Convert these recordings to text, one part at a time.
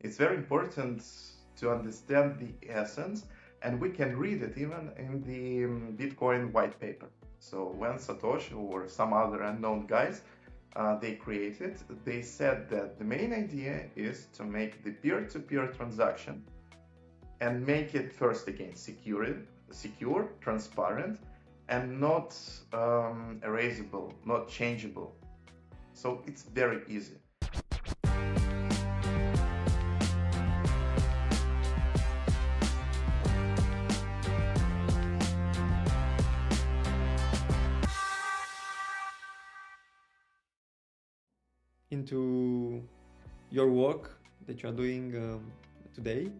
It's very important to understand the essence, and we can read it even in the Bitcoin white paper. So when Satoshi or some other unknown guys they created, they said that the main idea is to make the peer-to-peer transaction and make it first again secure, transparent, and not erasable, not changeable. So it's very easy. Into your work that you are doing today.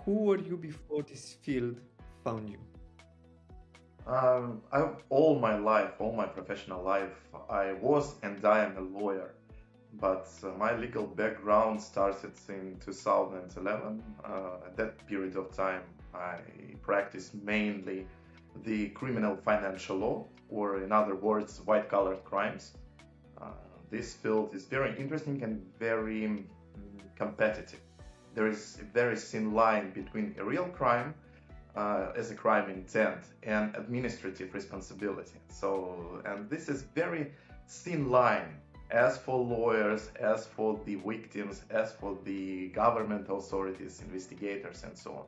Who were you before this field found you? All my life, all my professional life, I was and I am a lawyer. But my legal background started in 2011. At that period of time, I practiced mainly the criminal financial law, or in other words, white collar crimes. Uh, this field is very interesting and very competitive. There is a very thin line between a real crime as a crime intent and administrative responsibility. So, and this is very thin line as for lawyers, as for the victims, as for the government authorities, investigators, and so on.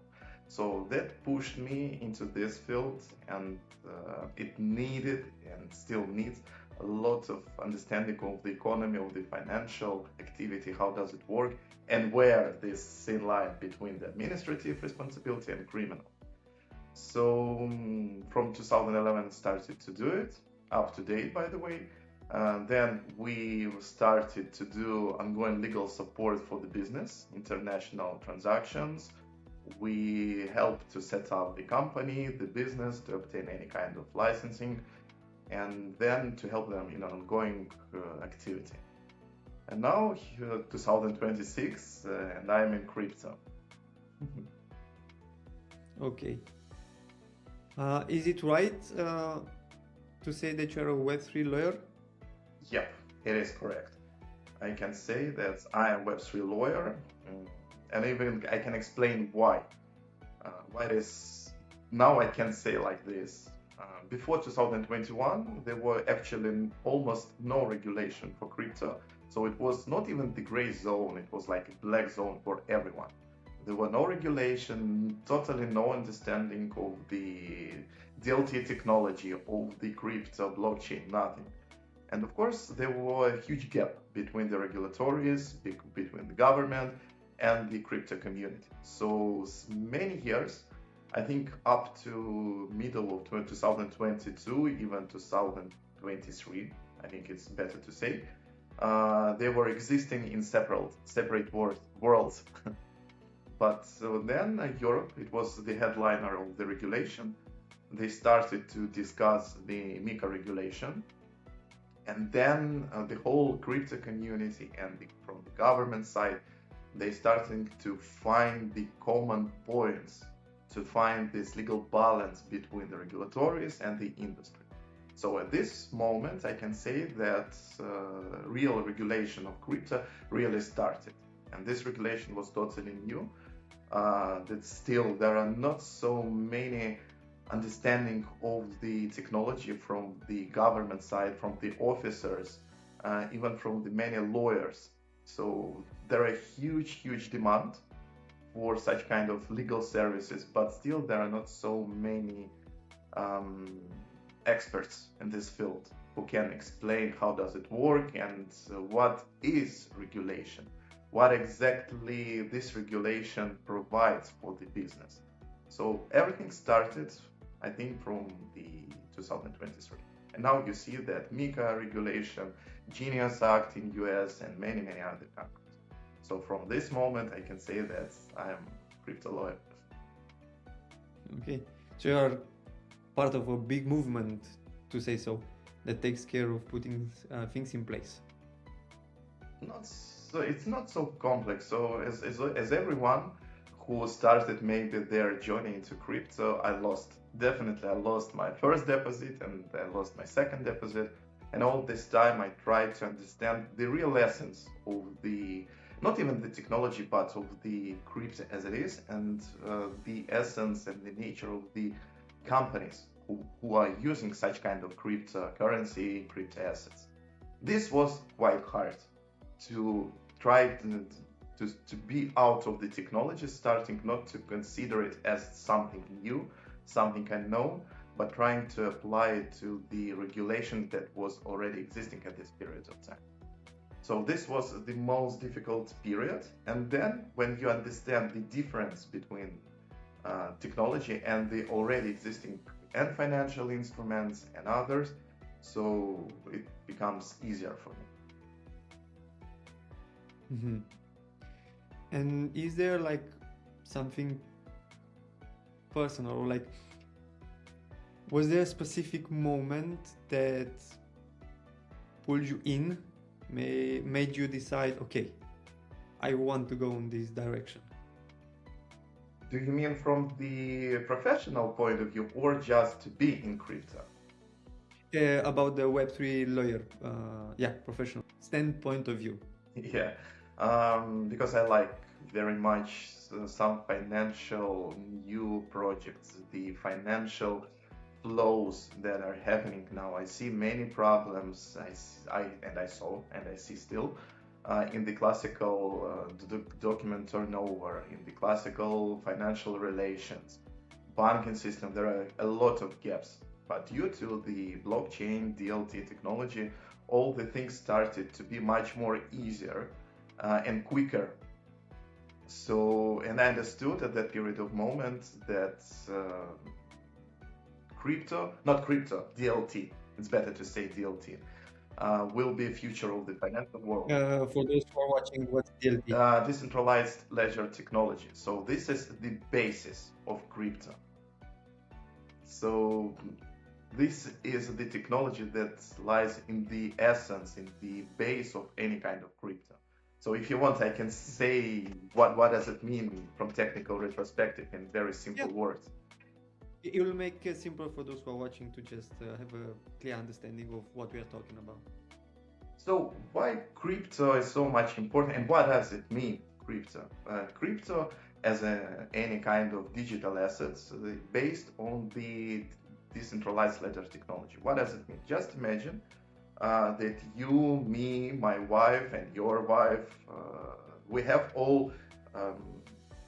So that pushed me into this field, and it needed and still needs a lot of understanding of the economy, of the financial activity, how does it work, and where this thin line between the administrative responsibility and criminal. So from 2011 started to do it, up to date by the way. Then we started to do ongoing legal support for the business, international transactions. We helped to set up the company, the business, to obtain any kind of licensing, and then to help them in ongoing activity. And now 2026, and I'm in crypto. Okay. Is it right to say that you're a Web3 lawyer? Yep, it is correct. I can say that I am Web3 lawyer, and even I can explain why. Why it is now I can say like this. Before 2021, there were actually almost no regulation for crypto. So it was not even the gray zone, it was like a black zone for everyone. There were no regulation, totally no understanding of the DLT technology, of the crypto, blockchain, nothing. And of course, there was a huge gap between the regulatories, between the government and the crypto community. So many years, I think up to middle of 2022, even 2023, I think it's better to say, they were existing in separate worlds. But then Europe, it was the headliner of the regulation. They started to discuss the MiCA regulation, and then the whole crypto community and from the government side, they starting to find the common points, to find this legal balance between the regulatories and the industry. So at this moment, I can say that real regulation of crypto really started. And this regulation was totally new. That still there are not so many understanding of the technology from the government side, from the officers, even from the many lawyers. So there are huge demand for such kind of legal services, but still there are not so many experts in this field who can explain how does it work and what is regulation, what exactly this regulation provides for the business. So everything started, I think, from the 2023. And now you see that MiCA regulation, Genius Act in US, and many other countries. So from this moment, I can say that I am crypto lawyer. Okay. So you are part of a big movement, to say so, that takes care of putting things in place. Not so, it's not so complex. So as everyone who started maybe their journey into crypto, I lost my first deposit and I lost my second deposit. And all this time I tried to understand the real essence of the not even the technology, but of the crypto as it is, and the essence and the nature of the companies who are using such kind of cryptocurrency, crypto assets. This was quite hard to try to be out of the technology, starting not to consider it as something new, something unknown, but trying to apply it to the regulation that was already existing at this period of time. So this was the most difficult period. And then when you understand the difference between technology and the already existing and financial instruments and others, so it becomes easier for me. Mm-hmm. And is there like something personal, or like was there a specific moment that pulled you in, made you decide, okay, I want to go in this direction? Do you mean from the professional point of view or just to be in crypto? About the Web3 lawyer, professional standpoint of view. Yeah, because I like very much some financial new projects, the financial flows that are happening now. I see many problems. I saw and I see still in the classical document turnover, in the classical financial relations, banking system. There are a lot of gaps. But due to the blockchain, DLT technology, all the things started to be much more easier and quicker. So, and I understood at that period of moment that DLT, it's better to say DLT, will be a future of the financial world. For those who are watching, what's DLT? Decentralized ledger technology. So this is the basis of crypto. So this is the technology that lies in the essence, in the base of any kind of crypto. So if you want, I can say what does it mean from technical retrospective in very simple words. It will make it simpler for those who are watching to just have a clear understanding of what we are talking about. So why crypto is so much important and what does it mean, crypto? Crypto as any kind of digital assets based on the decentralized ledger technology. What does it mean? Just imagine that you, me, my wife, and your wife, we have all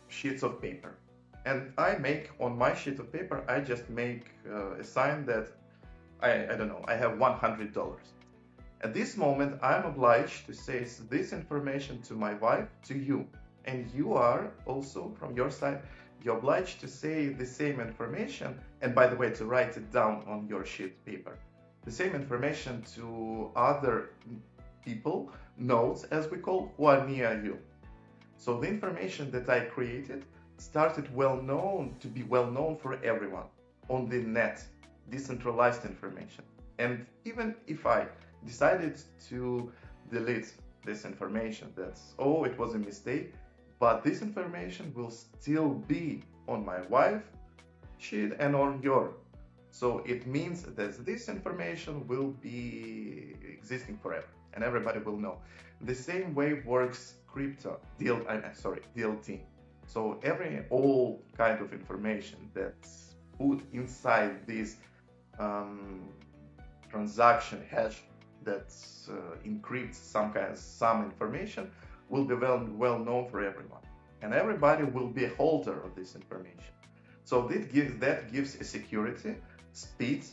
sheets of paper. And I make on my sheet of paper, I just make a sign that I don't know, I have $100. At this moment, I'm obliged to say this information to my wife, to you. And you are also, from your side, you're obliged to say the same information, and by the way, to write it down on your sheet paper. The same information to other people, nodes, as we call, who are near you. So the information that I created started to be well known for everyone on the net, decentralized information. And even if I decided to delete this information, it was a mistake, but this information will still be on my wife's sheet and on your. So it means that this information will be existing forever and everybody will know. The same way works DLT. So all kind of information that's put inside this transaction hash that encrypts some information will be well known for everyone, and everybody will be a holder of this information. So that gives a security, speed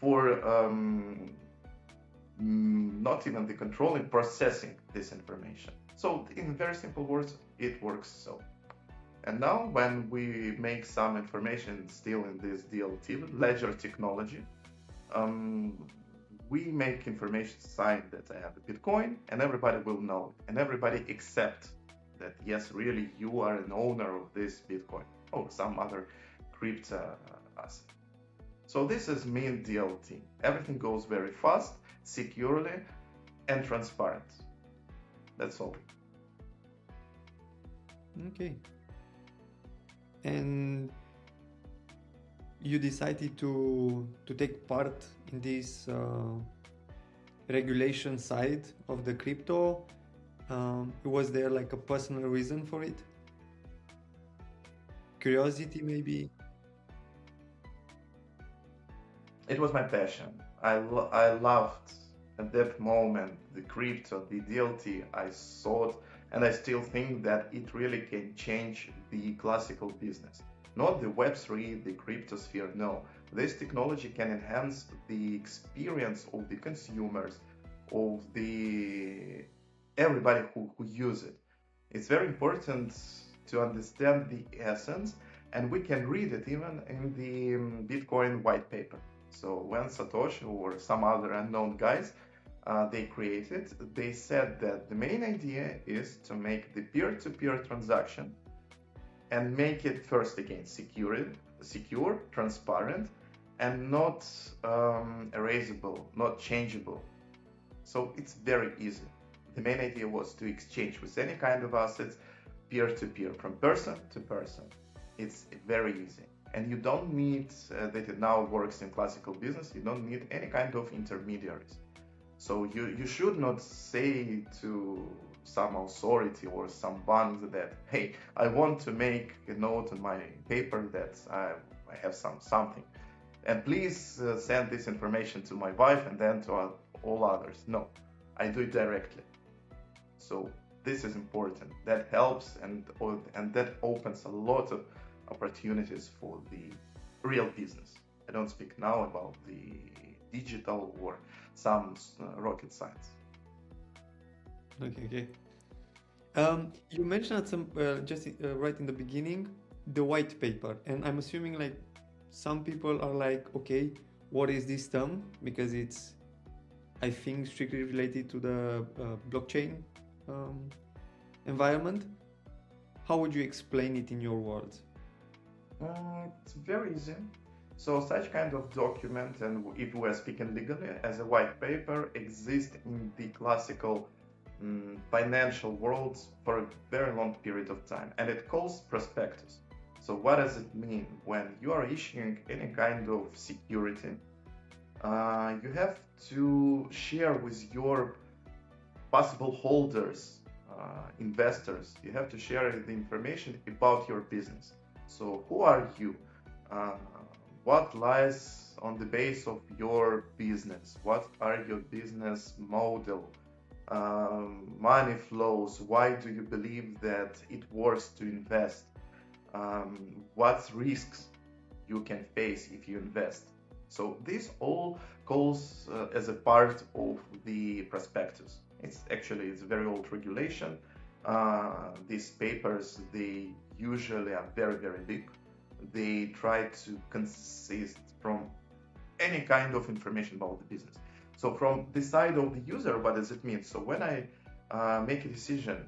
for not even the controlling, processing this information. So in very simple words, it works so. And now when we make some information still in this DLT ledger technology, we make information sign that I have a Bitcoin, and everybody will know, and everybody accept that yes, really you are an owner of this Bitcoin or some other crypto asset. So this is mean DLT. Everything goes very fast, securely, and transparent. That's all. Okay. And you decided to take part in this regulation side of the crypto, Was there like a personal reason for it? Curiosity, maybe? It was my passion. I loved at that moment the crypto, the DLT. I thought, and I still think that it really can change the classical business. Not the Web3, the crypto sphere, no. This technology can enhance the experience of the consumers, of the everybody who use it. It's very important to understand the essence, and we can read it even in the Bitcoin white paper. So when Satoshi or some other unknown guys they created, they said that the main idea is to make the peer-to-peer transaction and make it first again secure, transparent, and not erasable, not changeable. So it's very easy. The main idea was to exchange with any kind of assets peer-to-peer, from person to person. It's very easy. And you don't need, that it now works in classical business, you don't need any kind of intermediaries. So you should not say to some authority or some bank that, hey, I want to make a note on my paper that I have something. And please send this information to my wife and then to all others. No, I do it directly. So this is important. That helps and that opens a lot of opportunities for the real business. I don't speak now about the digital or some rocket science. Okay. You mentioned some just right in the beginning the white paper, and I'm assuming like some people are like, okay, what is this term? Because it's, I think, strictly related to the blockchain environment. How would you explain it in your words? It's very easy. So such kind of document, and if we are speaking legally, as a white paper, exists in the classical financial world for a very long period of time, and it calls prospectus. So what does it mean? When you are issuing any kind of security, you have to share with your possible holders, investors, you have to share the information about your business. So who are you? What lies on the base of your business? What are your business model? Money flows? Why do you believe that it works to invest? What risks you can face if you invest? So this all goes as a part of the prospectus. It's a very old regulation. These papers, they usually are very, very big. They try to consist from any kind of information about the business. So from the side of the user, what does it mean? So when I make a decision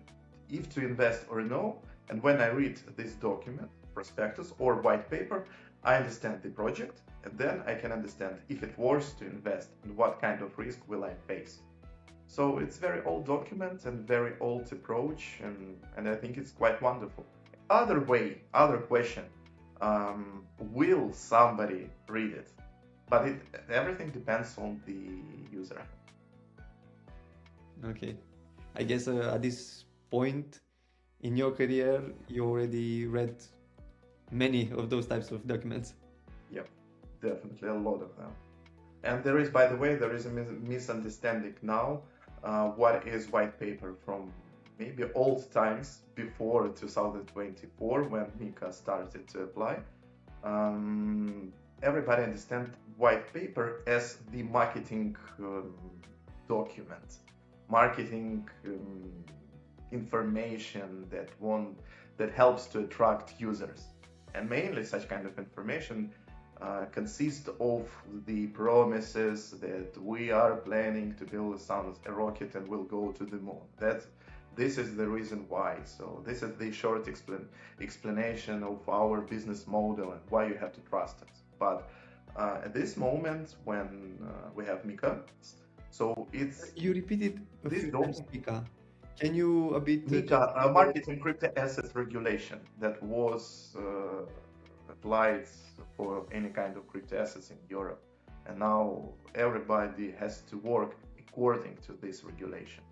if to invest or no, and when I read this document, prospectus or white paper, I understand the project, and then I can understand if it worth to invest and what kind of risk will I face. So it's very old document and very old approach, and I think it's quite wonderful. Other question, will somebody read it? But everything depends on the user. Okay. I guess at this point in your career, you already read many of those types of documents. Yep, definitely a lot of them. And there is, by the way, there is a misunderstanding now. What is white paper from maybe old times before 2024 when MiCA started to apply. Everybody understands white paper as the marketing document, marketing information that helps to attract users. And mainly such kind of information consists of the promises that we are planning to build a rocket and will go to the moon. This is the reason why. So this is the short explanation of our business model and why you have to trust us. But at this moment, when we have MiCA, so it's you repeated this MiCA. Can you a bit MiCA, marketing crypto assets regulation that was applied for any kind of crypto assets in Europe, and now everybody has to work according to this regulation.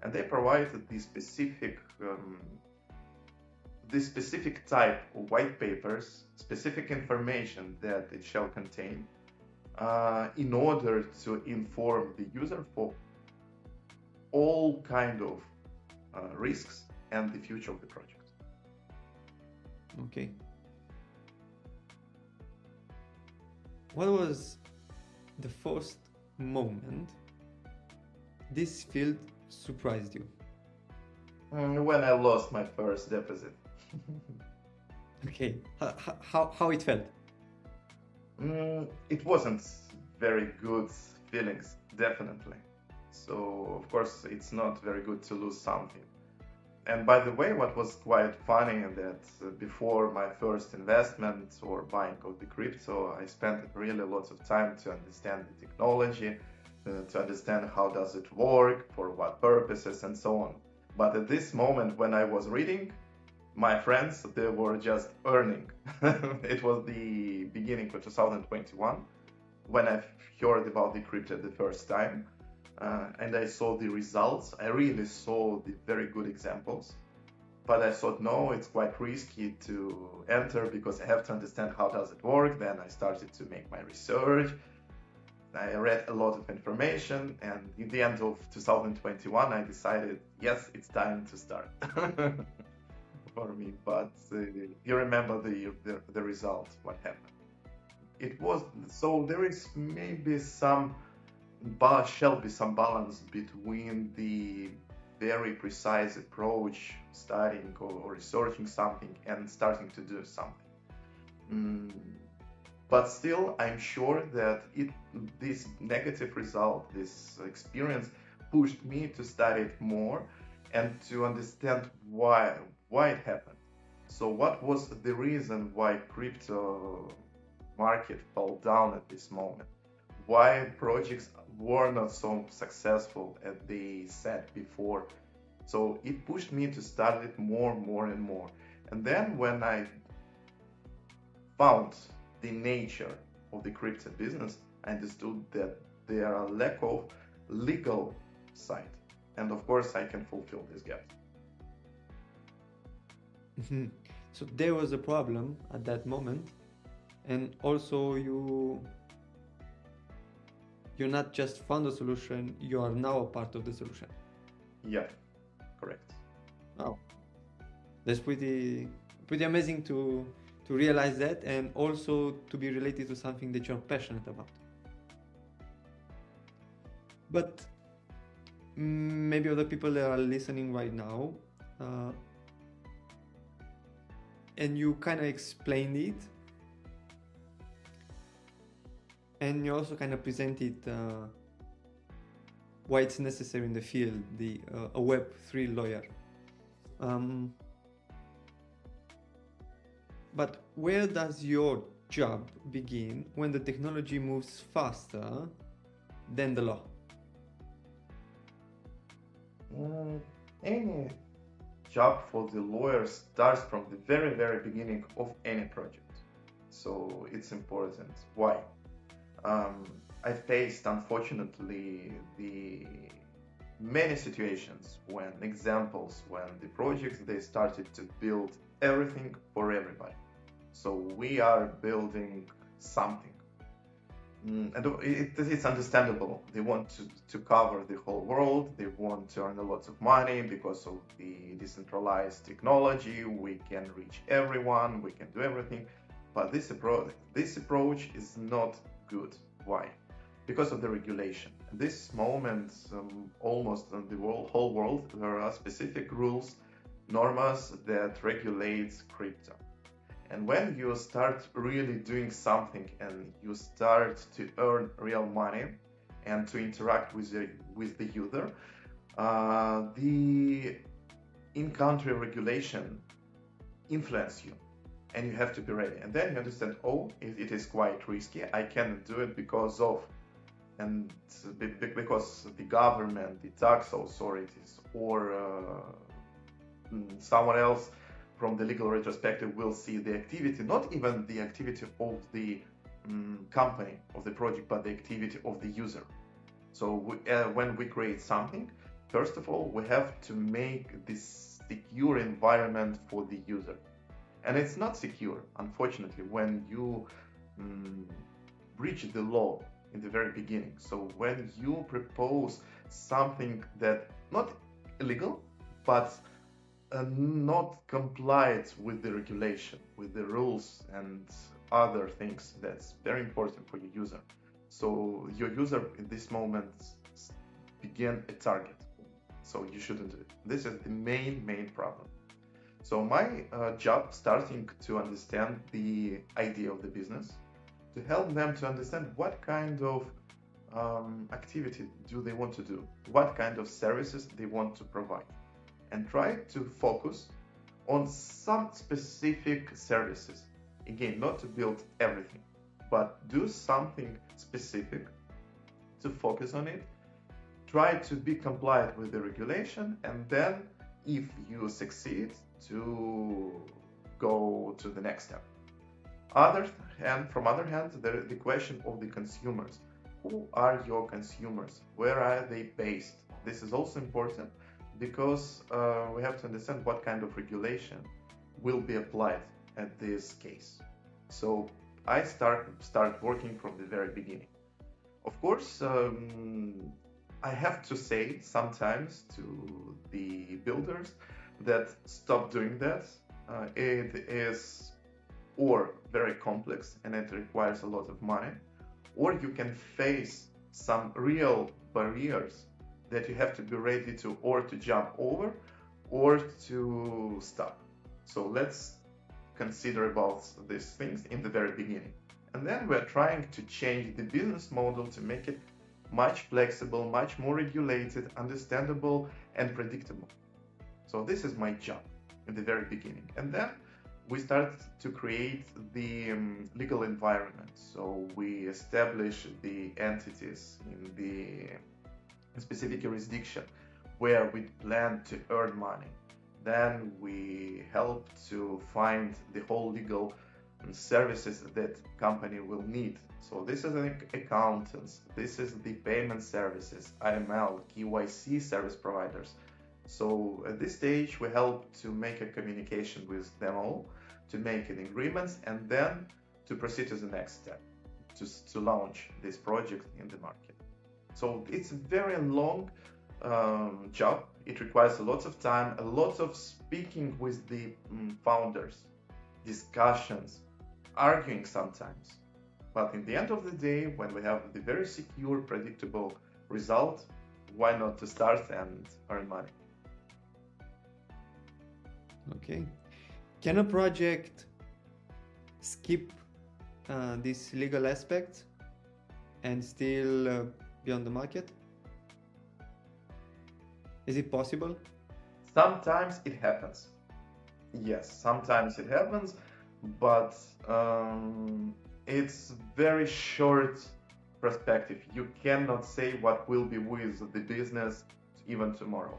and they provided this specific type of white papers, specific information that it shall contain, in order to inform the user for all kind of risks and the future of the project. Okay. What was the first moment this field surprised you? When I lost my first deposit. Okay, how it felt? It wasn't very good feelings, definitely. So, of course, it's not very good to lose something. And by the way, what was quite funny that before my first investment or buying of the crypto, I spent really lots of time to understand the technology, to understand how does it work, for what purposes, and so on. But at this moment, when I was reading, my friends, they were just earning. It was the beginning of 2021 when I heard about the crypto the first time. And I saw the results. I really saw the very good examples, but I thought, no, it's quite risky to enter because I have to understand how does it work. Then I started to make my research. I read a lot of information, and in the end of 2021, I decided, yes, it's time to start for me. But you remember the result, what happened. It was, so there is maybe shall be some balance between the very precise approach, studying or researching something, and starting to do something. But still, I'm sure that this negative result, this experience, pushed me to study it more and to understand why it happened. So what was the reason why crypto market fell down at this moment? Why projects were not so successful as they said before? So it pushed me to study it more and more. And then when I found the nature of the crypto business, I understood that there are a lack of legal side. And of course, I can fulfill this gap. So there was a problem at that moment, and also you're not just found a solution, you are now a part of the solution. Yeah, correct. Wow, that's pretty amazing to realize that, and also to be related to something that you're passionate about. But maybe other people that are listening right now, and you kind of explained it, and you also kind of presented why it's necessary in the field, a Web3 lawyer. But where does your job begin when the technology moves faster than the law? Any job for the lawyer starts from the very beginning of any project. So it's important. Why? I faced, unfortunately, the many situations when the projects, they started to build everything for everybody. So we are building something. And it's understandable. They want to cover the whole world. They want to earn a lot of money because of the decentralized technology. We can reach everyone. We can do everything. But this approach is not good. Why? Because of the regulation. At this moment, almost in the whole world, there are specific rules, norms that regulate crypto. And when you start really doing something and you start to earn real money and to interact with the user, the in-country regulation influence you, and you have to be ready. And then you understand, oh, it is quite risky. I cannot do it because the government, the tax authorities, or someone else from the legal retrospective will see the activity, not even the activity of the company, of the project, but the activity of the user. So when we create something, First of all, we have to make this secure environment for the user. And it's not secure, unfortunately, when you breach the law in the very beginning. So when you propose something that not illegal, but not complied with the regulation, with the rules and other things, that's very important for your user. So your user in this moment begin a target. So you shouldn't do it. This is the main problem. So my job starting to understand the idea of the business, to help them to understand what kind of activity do they want to do, what kind of services they want to provide, and try to focus on some specific services. Again, not to build everything, but do something specific to focus on it, try to be compliant with the regulation, and then if you succeed, to go to the next step. From other hand, the question of the consumers. Who are your consumers? Where are they based? This is also important because we have to understand what kind of regulation will be applied at this case. So I start working from the very beginning. Of course, I have to say sometimes to the builders that stop doing that. It is or very complex and it requires a lot of money, or you can face some real barriers that you have to be ready to or to jump over or to stop. So let's consider about these things in the very beginning. And then we're trying to change the business model to make it much flexible, much more regulated, understandable, and predictable. So this is my job in the very beginning. And then we start to create the legal environment. So we establish the entities in the specific jurisdiction where we plan to earn money. Then we help to find the whole legal services that company will need. So this is an accountants, this is the payment services, AML, KYC service providers. So at this stage, we help to make a communication with them all, to make an agreement, and then to proceed to the next step, to launch this project in the market. So it's a very long job. It requires a lot of time, a lot of speaking with the founders, discussions, arguing sometimes. But in the end of the day, when we have the very secure, predictable result, why not to start and earn money? Okay. Can a project skip this legal aspect and still be on the market? Is it possible? Sometimes it happens. Yes, sometimes it happens, but it's very short perspective. You cannot say what will be with the business even tomorrow.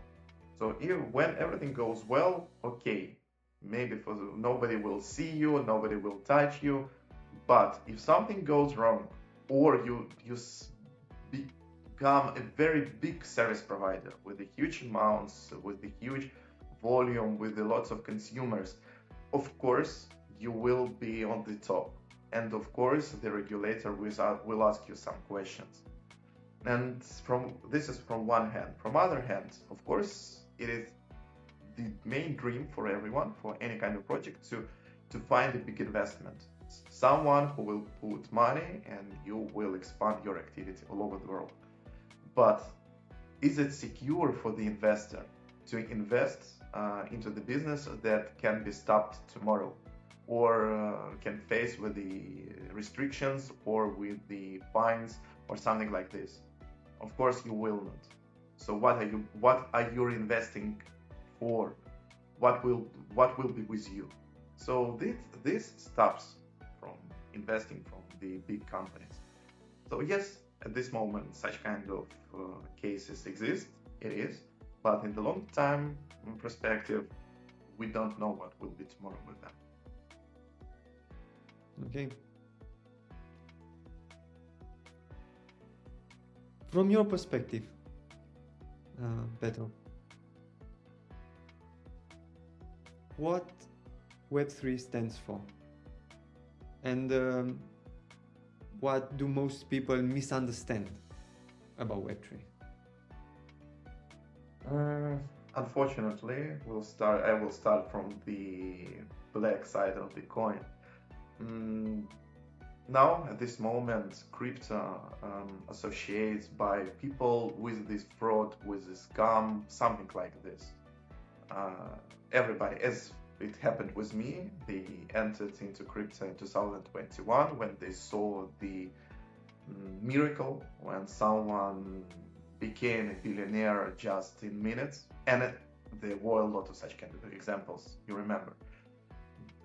So when everything goes well, okay, maybe nobody will see you, nobody will touch you. But if something goes wrong, or you become a very big service provider with the huge amounts, with the huge volume, with the lots of consumers, of course you will be on the top. And of course the regulator will ask you some questions. And this is from one hand. From other hand, of course, it is the main dream for everyone, for any kind of project, to find a big investment. Someone who will put money and you will expand your activity all over the world. But is it secure for the investor to invest into the business that can be stopped tomorrow, or can face with the restrictions or with the fines or something like this? Of course you will not. So what are you investing for? What will be with you? So this stops from investing from the big companies. So yes, at this moment such kind of cases exist, it is, but in the long time perspective, we don't know what will be tomorrow with them. Okay. From your perspective, Petro. What Web3 stands for, and what do most people misunderstand about Web3? Unfortunately, I will start from the black side of the coin. Now, at this moment, crypto associates by people with this fraud, with this scam, something like this. Everybody, as it happened with me, they entered into crypto in 2021 when they saw the miracle, when someone became a billionaire just in minutes, and there were a lot of such kind of examples, you remember.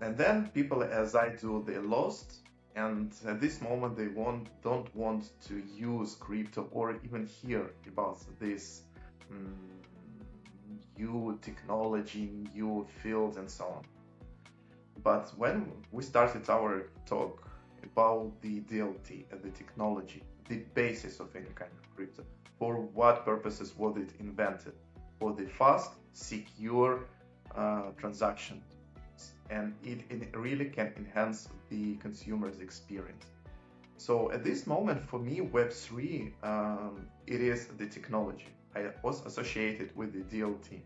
And then people, as I do, they lost, and at this moment they don't want to use crypto or even hear about this new technology, new fields, and so on. But when we started our talk about the DLT and the technology, the basis of any kind of crypto, for what purposes was it invented? For the fast, secure transaction, and it really can enhance the consumer's experience. So at this moment, for me, Web3, it is the technology. I was associated with the DLT,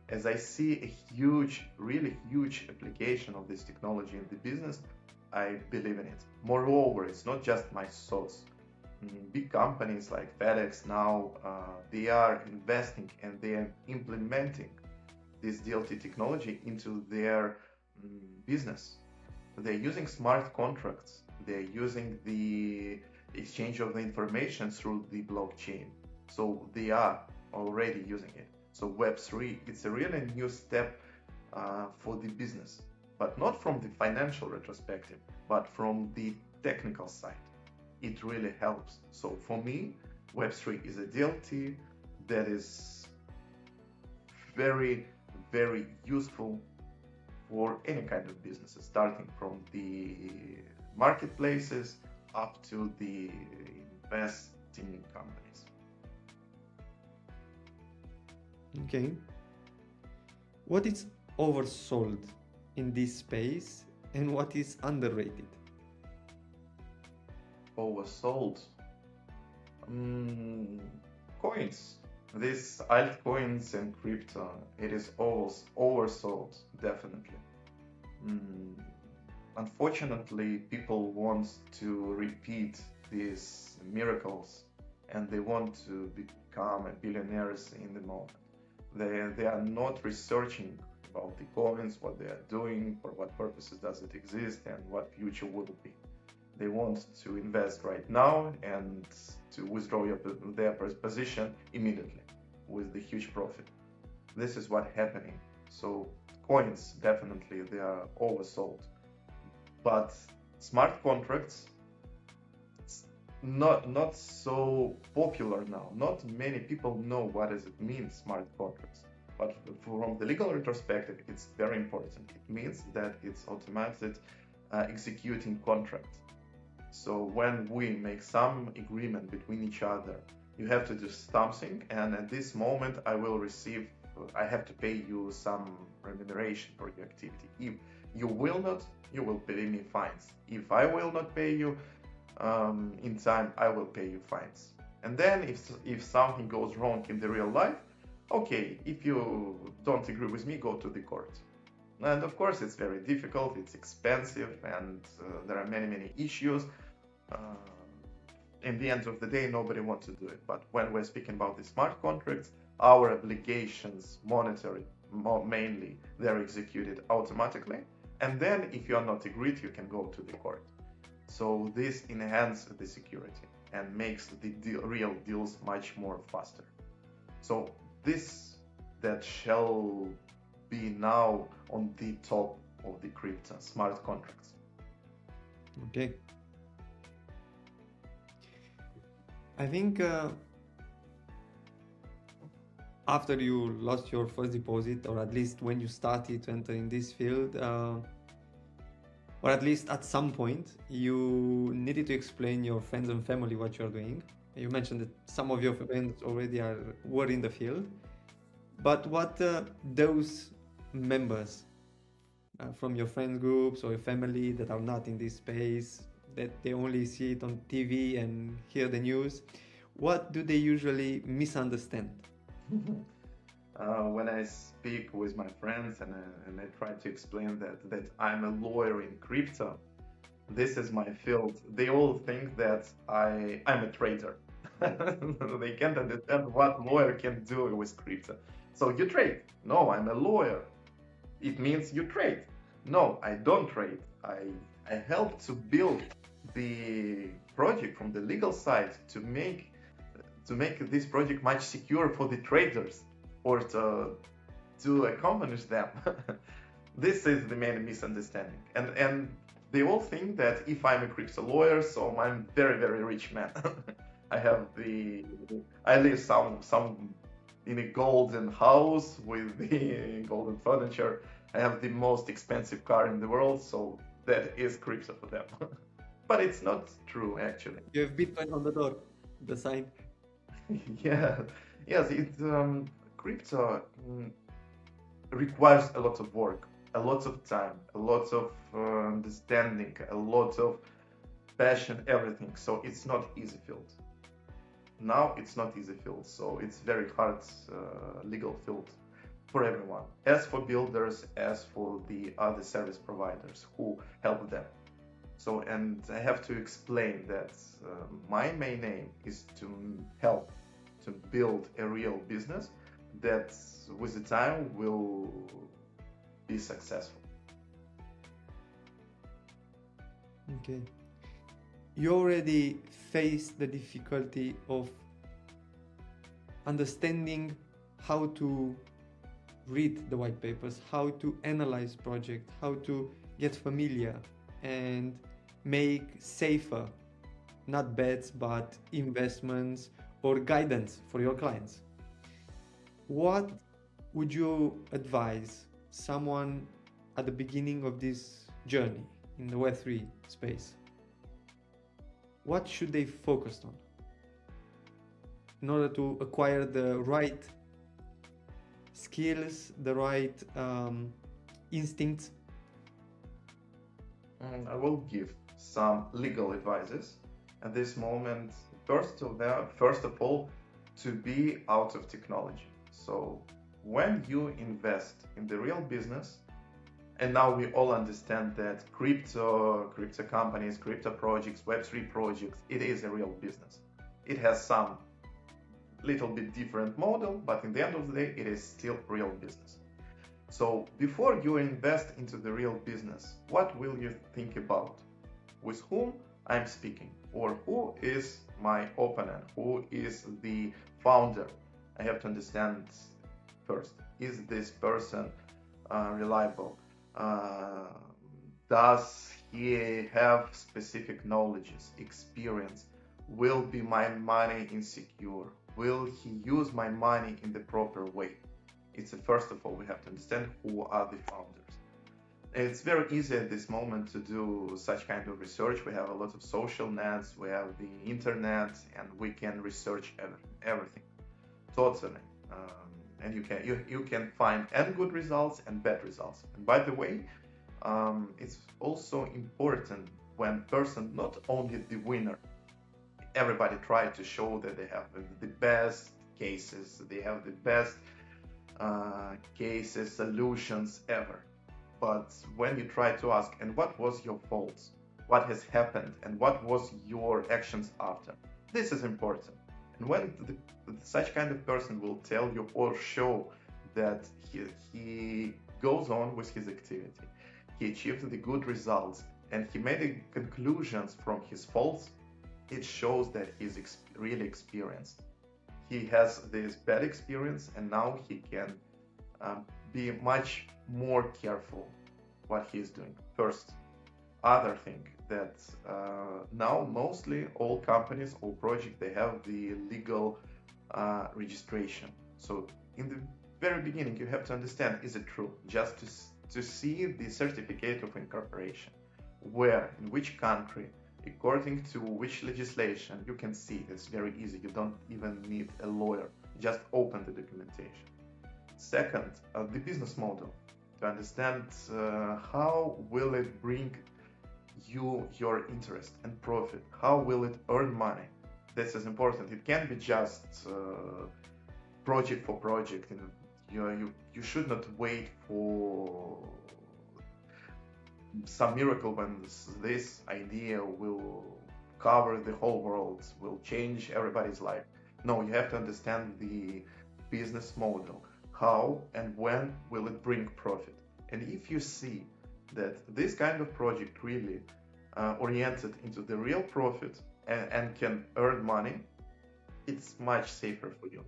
as I see a huge, really huge application of this technology in the business. I believe in it. Moreover, it's not just my thoughts. Big companies like FedEx now, they are investing and they are implementing this DLT technology into their business. They're using smart contracts. They're using the exchange of the information through the blockchain. So they are already using it. So Web3, it's a really new step for the business, but not from the financial retrospective, but from the technical side. It really helps. So for me, Web3 is a DLT that is very, very useful for any kind of businesses, starting from the marketplaces up to the investing companies. Okay. What is oversold in this space and what is underrated? Oversold. Coins. These altcoins and crypto, it is oversold, definitely. Unfortunately, people want to repeat these miracles and they want to become billionaires in the moment. They are not researching about the coins, what they are doing, for what purposes does it exist, and what future will be. They want to invest right now and to withdraw their position immediately with the huge profit. This is what's happening. So coins, definitely, they are oversold. But smart contracts, not so popular now. Not many people know what does it mean, smart contracts. But from the legal retrospective, it's very important. It means that it's automated executing contract. So when we make some agreement between each other, you have to do something, and at this moment I have to pay you some remuneration for your activity. If you will not, you will pay me fines. If I will not pay you in time, I will pay you fines. And then if something goes wrong in the real life, okay, if you don't agree with me, go to the court. And of course, it's very difficult, it's expensive, and there are many issues. In the end of the day, nobody wants to do it. But when we're speaking about the smart contracts, our obligations, monetary mainly, they're executed automatically. And then if you are not agreed, you can go to the court. So this enhances the security and makes the real deals much more faster. So this that shall be now on the top of the crypto smart contracts. Okay. I think after you lost your first deposit, or at least when you started to enter in this field, or at least at some point, you needed to explain your friends and family what you're doing. You mentioned that some of your friends already were in the field, but what those members from your friend groups or your family that are not in this space, that they only see it on TV and hear the news, what do they usually misunderstand? When I speak with my friends and I try to explain that I'm a lawyer in crypto, this is my field, they all think that I'm a trader. They can't understand what lawyer can do with crypto. So you trade? No, I'm a lawyer. It means you trade. No, I don't trade. I help to build the project from the legal side to make this project much secure for the traders or to accomplish them. This is the main misunderstanding. And they all think that if I'm a crypto lawyer, so I'm very, very rich man. I live some in a golden house with the golden furniture. I have the most expensive car in the world, so that is crypto for them. But it's not true actually. You have Bitcoin on the door, the sign. Yeah, yes, crypto requires a lot of work, a lot of time, a lot of understanding, a lot of passion, everything. So it's not easy field. Now it's not easy field, so it's very hard legal field for everyone, as for builders, as for the other service providers who help them. So, and I have to explain that my main aim is to help to build a real business that with the time will be successful. Okay. You already faced the difficulty of understanding how to read the white papers, how to analyze project, how to get familiar and make safer, not bets, but investments or guidance for your clients. What would you advise someone at the beginning of this journey in the Web3 space? What should they focus on in order to acquire the right skills, the right instincts? I will give some legal advices at this moment. First of all, to be out of technology. So when you invest in the real business, and now we all understand that crypto companies, crypto projects, Web3 projects, it is a real business. It has some little bit different model, but in the end of the day, it is still real business. So before you invest into the real business, what will you think about? With whom I'm speaking, or who is my opponent, who is the founder? I have to understand first, is this person reliable? Does he have specific knowledges, experience? Will be my money insecure? Will he use my money in the proper way? It's first of all, we have to understand who are the founders. It's very easy at this moment to do such kind of research. We have a lot of social nets, we have the internet, and we can research everything totally. And you can find and good results and bad results. And by the way, it's also important when person, not only the winner, everybody try to show that they have the best cases, they have the best cases, solutions ever. But when you try to ask, and what was your faults? What has happened? And what was your actions after? This is important. And when such kind of person will tell you or show that he goes on with his activity, he achieved the good results, and he made the conclusions from his faults, it shows that he's really experienced. He has this bad experience, and now he can be much more careful what he's doing. First, other thing that now mostly all companies, all projects, they have the legal registration. So in the very beginning, you have to understand, is it true? Just to see the certificate of incorporation, where, in which country according to which legislation. You can see it's very easy. You don't even need a lawyer. Just open the documentation. Second, the business model, to understand how will it bring you your interest and profit. How will it earn money? This is important. It can't be just project for project. You should not wait for some miracle when this idea will cover the whole world, will change everybody's life. No, you have to understand the business model. How and when will it bring profit? And if you see that this kind of project really oriented into the real profit and can earn money, it's much safer for you.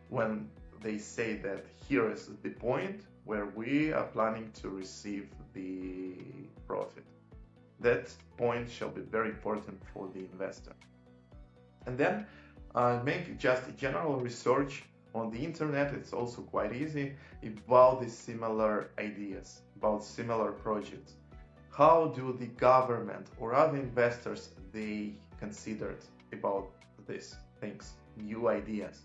When they say that here is the point where we are planning to receive the profit, that point shall be very important for the investor. And then make just a general research on the internet. It's also quite easy about the similar ideas, about similar projects. How do the government or other investors they considered about these things, new ideas?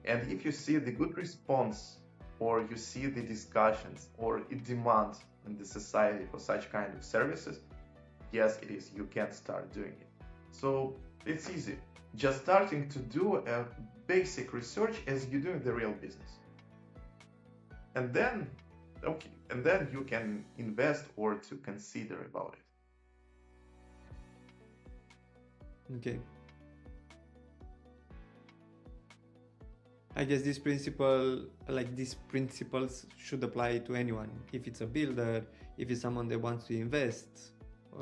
And if you see the good response, or you see the discussions or a demand in the society for such kind of services, yes, it is, you can start doing it. So it's easy, just starting to do a basic research as you do in the real business. And then, okay, and then you can invest or to consider about it. Okay. I guess this principle, like these principles, should apply to anyone. If it's a builder, if it's someone that wants to invest,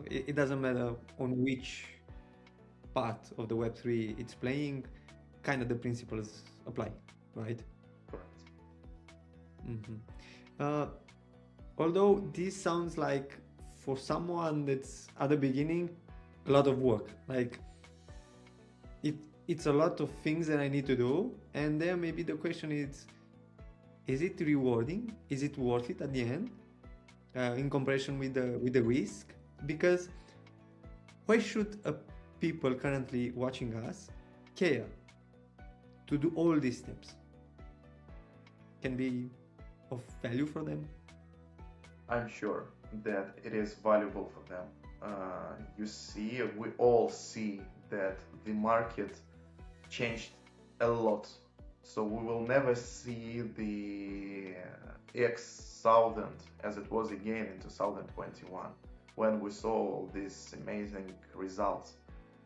it doesn't matter on which part of the Web3 it's playing, kind of the principles apply, right? Correct. Mm-hmm. Although this sounds like for someone that's at the beginning, a lot of work, like it's a lot of things that I need to do, and then maybe the question is it rewarding? Is it worth it at the end, in comparison with the risk? Because why should people currently watching us care to do all these steps? Can be of value for them? I'm sure that it is valuable for them. You see, we all see that the market changed a lot, so we will never see the X1000 as it was again in 2021 when we saw all these amazing results.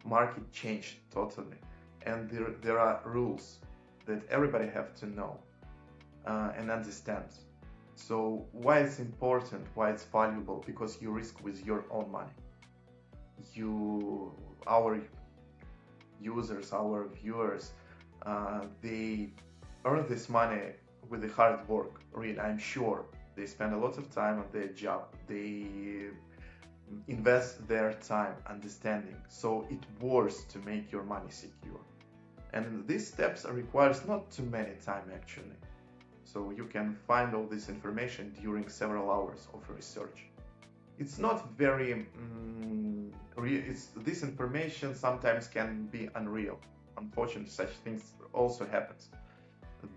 Market changed totally, and there are rules that everybody have to know and understand. So why it's important, why it's valuable? Because you risk with your own money. Our users, our viewers, they earn this money with the hard work. Really, I'm sure they spend a lot of time on their job. They invest their time understanding. So it worth to make your money secure. And these steps requires not too many time actually. So you can find all this information during several hours of research. It's not very this information sometimes can be unreal. Unfortunately, such things also happens.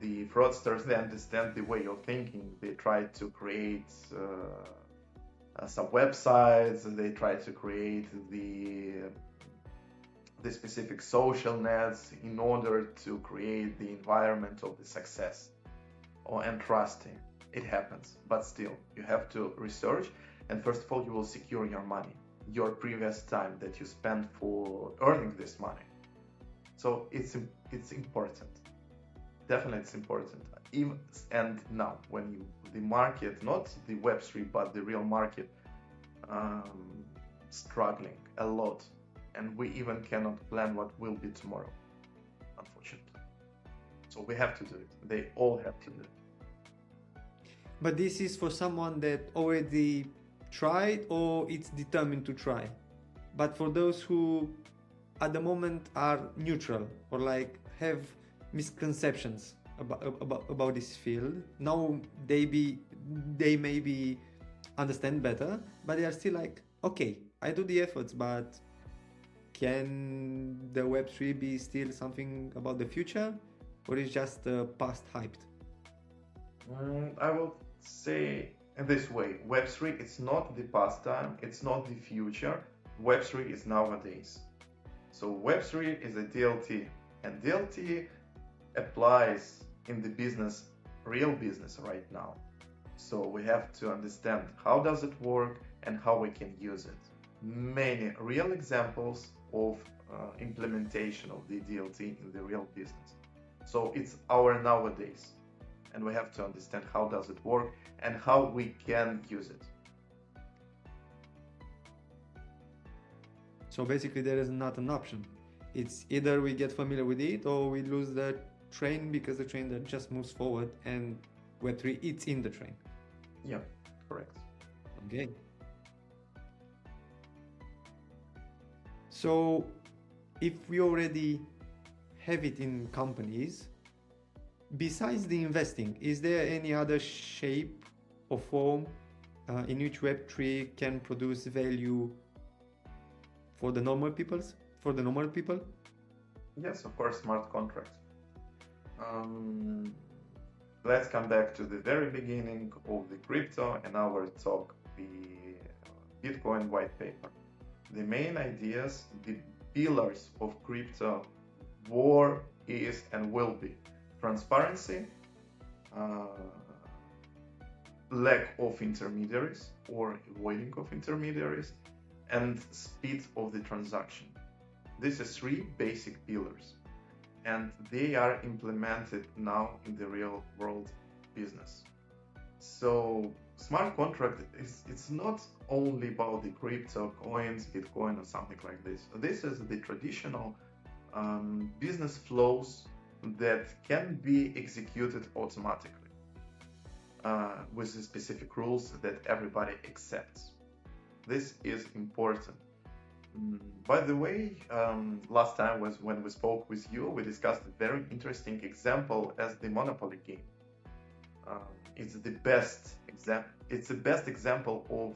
The fraudsters, they understand the way of thinking. They try to create some websites. They try to create the specific social nets in order to create the environment of the success and trusting. It happens, but still, you have to research. And first of all, you will secure your money, your previous time that you spent for earning this money. So it's important. Definitely, it's important. And now, when the market, not the Web3, but the real market, struggling a lot, and we even cannot plan what will be tomorrow, unfortunately. So we have to do it. They all have to do it. But this is for someone that already tried or it's determined to try. But for those who at the moment are neutral or like have misconceptions about this field, now they maybe understand better, but they are still like, okay, I do the efforts, but can the Web3 be still something about the future, or is just past hyped? I will say in this way, Web3 it's not the past time, it's not the future. Web3 is nowadays. So Web3 is a DLT, and DLT applies in the business, real business right now. So we have to understand how does it work and how we can use it. Many real examples of implementation of the DLT in the real business. So it's our nowadays, and we have to understand how does it work and how we can use it. So basically there is not an option. It's either we get familiar with it or we lose the train, because the train that just moves forward, and Web3 it's in the train. Yeah, correct. Okay. So if we already have it in companies, besides the investing, is there any other shape or form in which Web3 can produce value for the normal people? Yes, of course, smart contracts. Let's come back to the very beginning of the crypto and our talk, the Bitcoin white paper. The main ideas, the pillars of crypto were, is, and will be transparency, lack of intermediaries or avoiding of intermediaries, and speed of the transaction. These are three basic pillars, and they are implemented now in the real world business. So smart contract it's not only about the crypto coins, Bitcoin or something like this. This is the traditional business flows that can be executed automatically with the specific rules that everybody accepts. This is important. By the way, last time was when we spoke with you, we discussed a very interesting example as the Monopoly game. It's the best example of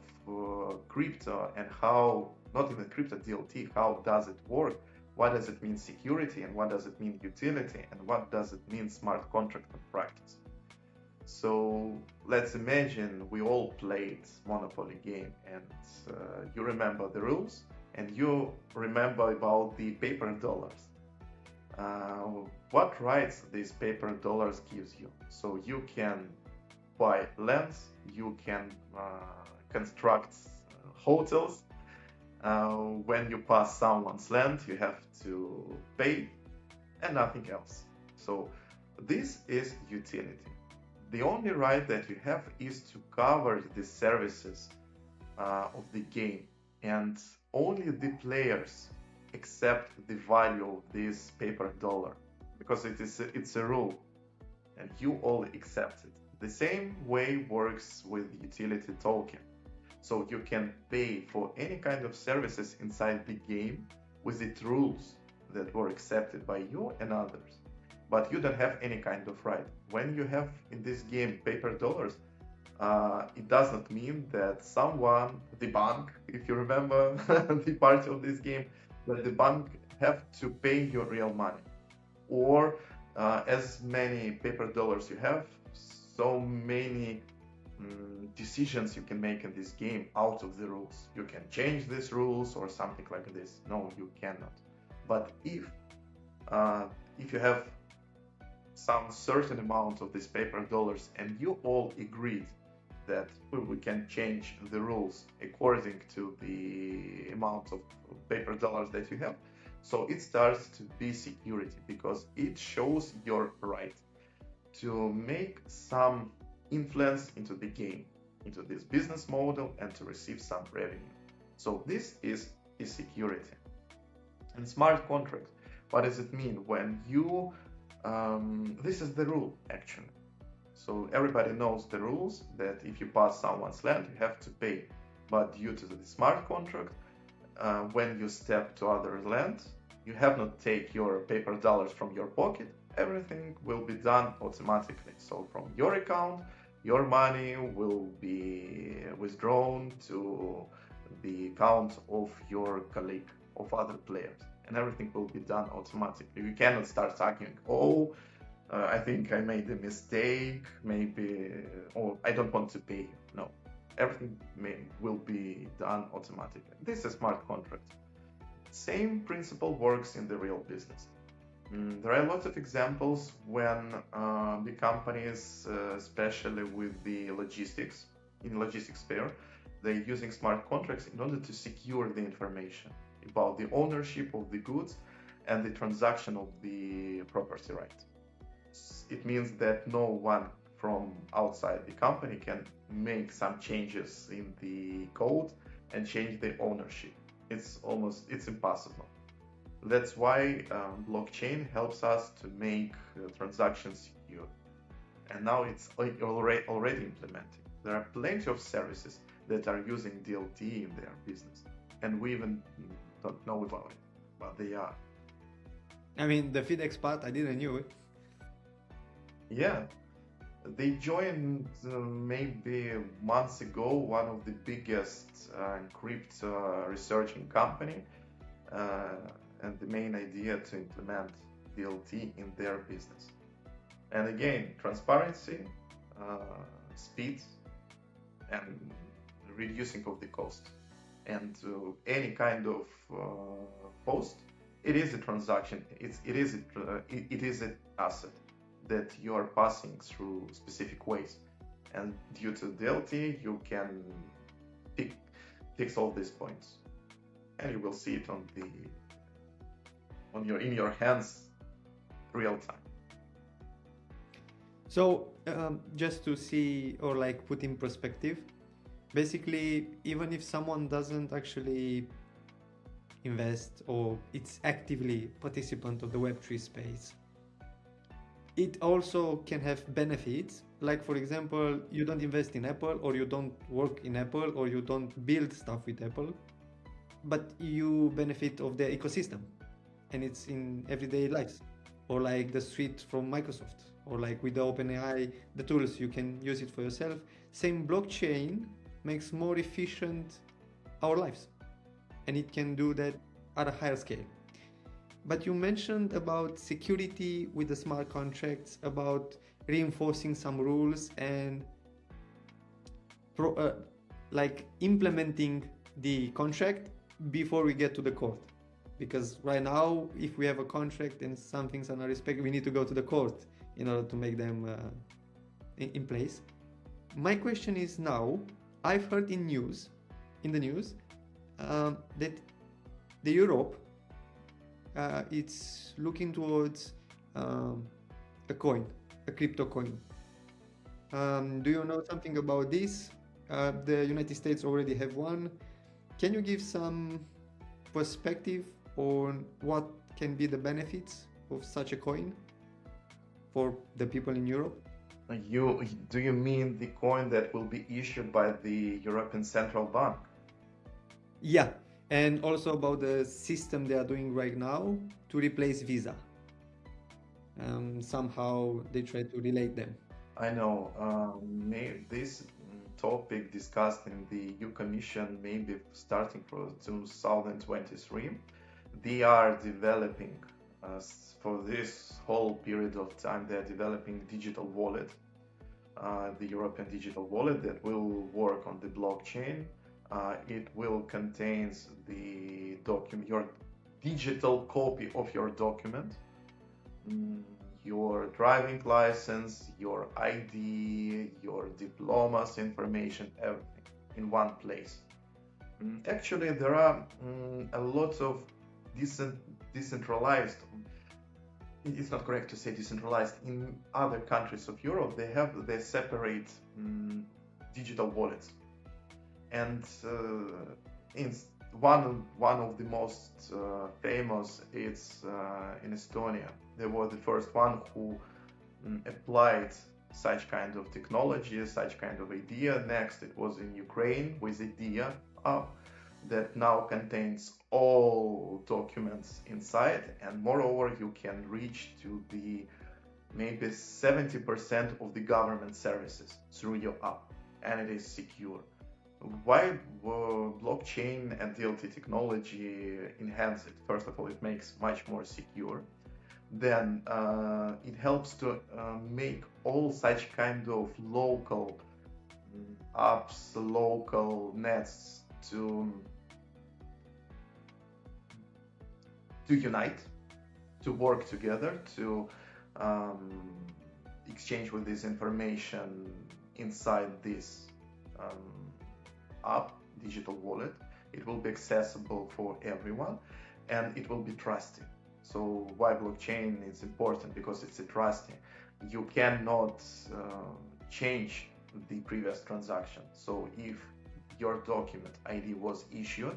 crypto and how, not even crypto DLT, how does it work? What does it mean security, and what does it mean utility, and what does it mean smart contract in practice? So let's imagine we all played Monopoly game, and you remember the rules, and you remember about the paper dollars. What rights these paper dollars gives you? So you can buy lands, you can construct hotels. When you pass someone's land, you have to pay, and nothing else. So this is utility. The only right that you have is to cover the services of the game, and only the players accept the value of this paper dollar, because it's a rule and you all accept it. The same way works with utility token. So you can pay for any kind of services inside the game with its rules that were accepted by you and others, but you don't have any kind of right. When you have in this game paper dollars, it does not mean that someone, the bank, if you remember the part of this game, that the bank have to pay you real money, or as many paper dollars you have, so many decisions you can make in this game out of the rules. You can change these rules or something like this. No, you cannot. But if you have some certain amount of these paper dollars and you all agreed that we can change the rules according to the amount of paper dollars that you have, so it starts to be security, because it shows your right to make some influence into the game, into this business model, and to receive some revenue. So this is security. And smart contract, what does it mean? When you this is the rule actually. So everybody knows the rules that if you pass someone's land, you have to pay. But due to the smart contract, when you step to other land, you have not take your paper dollars from your pocket. Everything will be done automatically. So from your account, your money will be withdrawn to the account of your colleague of other players, and everything will be done automatically. You cannot start arguing, oh, I think I made a mistake, maybe, or I don't want to pay you. No, everything will be done automatically. This is a smart contract. Same principle works in the real business. There are lots of examples when big companies, especially with the logistics, in logistics sphere, they're using smart contracts in order to secure the information about the ownership of the goods and the transaction of the property right. It means that no one from outside the company can make some changes in the code and change the ownership. It's impossible. That's why blockchain helps us to make transactions secure. And now it's already implemented. There are plenty of services that are using DLT in their business, and we even don't know about it, but they are. I mean, the FedEx part, I didn't know it. Yeah, they joined maybe months ago one of the biggest crypto researching company, and the main idea to implement DLT in their business. And again, transparency, speed, and reducing of the cost. And any kind of post, it is a transaction. It is an asset that you are passing through specific ways, and due to DLT you can fix all these points, and you will see it in your hands real time. So just to see or like put in perspective, basically even if someone doesn't actually invest or it's actively participant of the Web3 space, it also can have benefits. Like for example, you don't invest in Apple, or you don't work in Apple, or you don't build stuff with Apple, but you benefit of their ecosystem, and it's in everyday lives. Or like the suite from Microsoft, or like with the OpenAI, the tools, you can use it for yourself. Same blockchain makes more efficient our lives, and it can do that at a higher scale. But you mentioned about security with the smart contracts, about reinforcing some rules and like implementing the contract before we get to the court. Because right now, if we have a contract and some things are not respected, we need to go to the court in order to make them in place. My question is now, I've heard in the news, that the Europe, it's looking towards a crypto coin. Do you know something about this? The United States already have one. Can you give some perspective on what can be the benefits of such a coin for the people in Europe? Do you mean the coin that will be issued by the European Central Bank? Yeah, and also about the system they are doing right now to replace Visa. Somehow they try to relate them. I know this topic discussed in the EU Commission maybe starting from 2023. They are developing for this whole period of time. They are developing digital wallet, the European digital wallet that will work on the blockchain. It will contain the document, your digital copy of your document, your driving license, your ID, your diplomas information, everything in one place. Actually, there are a lot of decentralized. It's not correct to say decentralized. In other countries of Europe, they have their separate digital wallets, and in one of the most famous, it's in Estonia. They were the first one who applied such kind of technology, such kind of idea. Next, it was in Ukraine with Idea app that now contains all documents inside, and moreover, you can reach to the maybe 70% of the government services through your app, and it is secure. Why blockchain and DLT technology enhance it? First of all, it makes much more secure. Then it helps to make all such kind of local apps, local nets to unite, to work together, to um, exchange with this information inside this um, app, digital wallet. It will be accessible for everyone and it will be trusted. So why blockchain is important? Because it's a trusting. You cannot change the previous transaction. So if your document ID was issued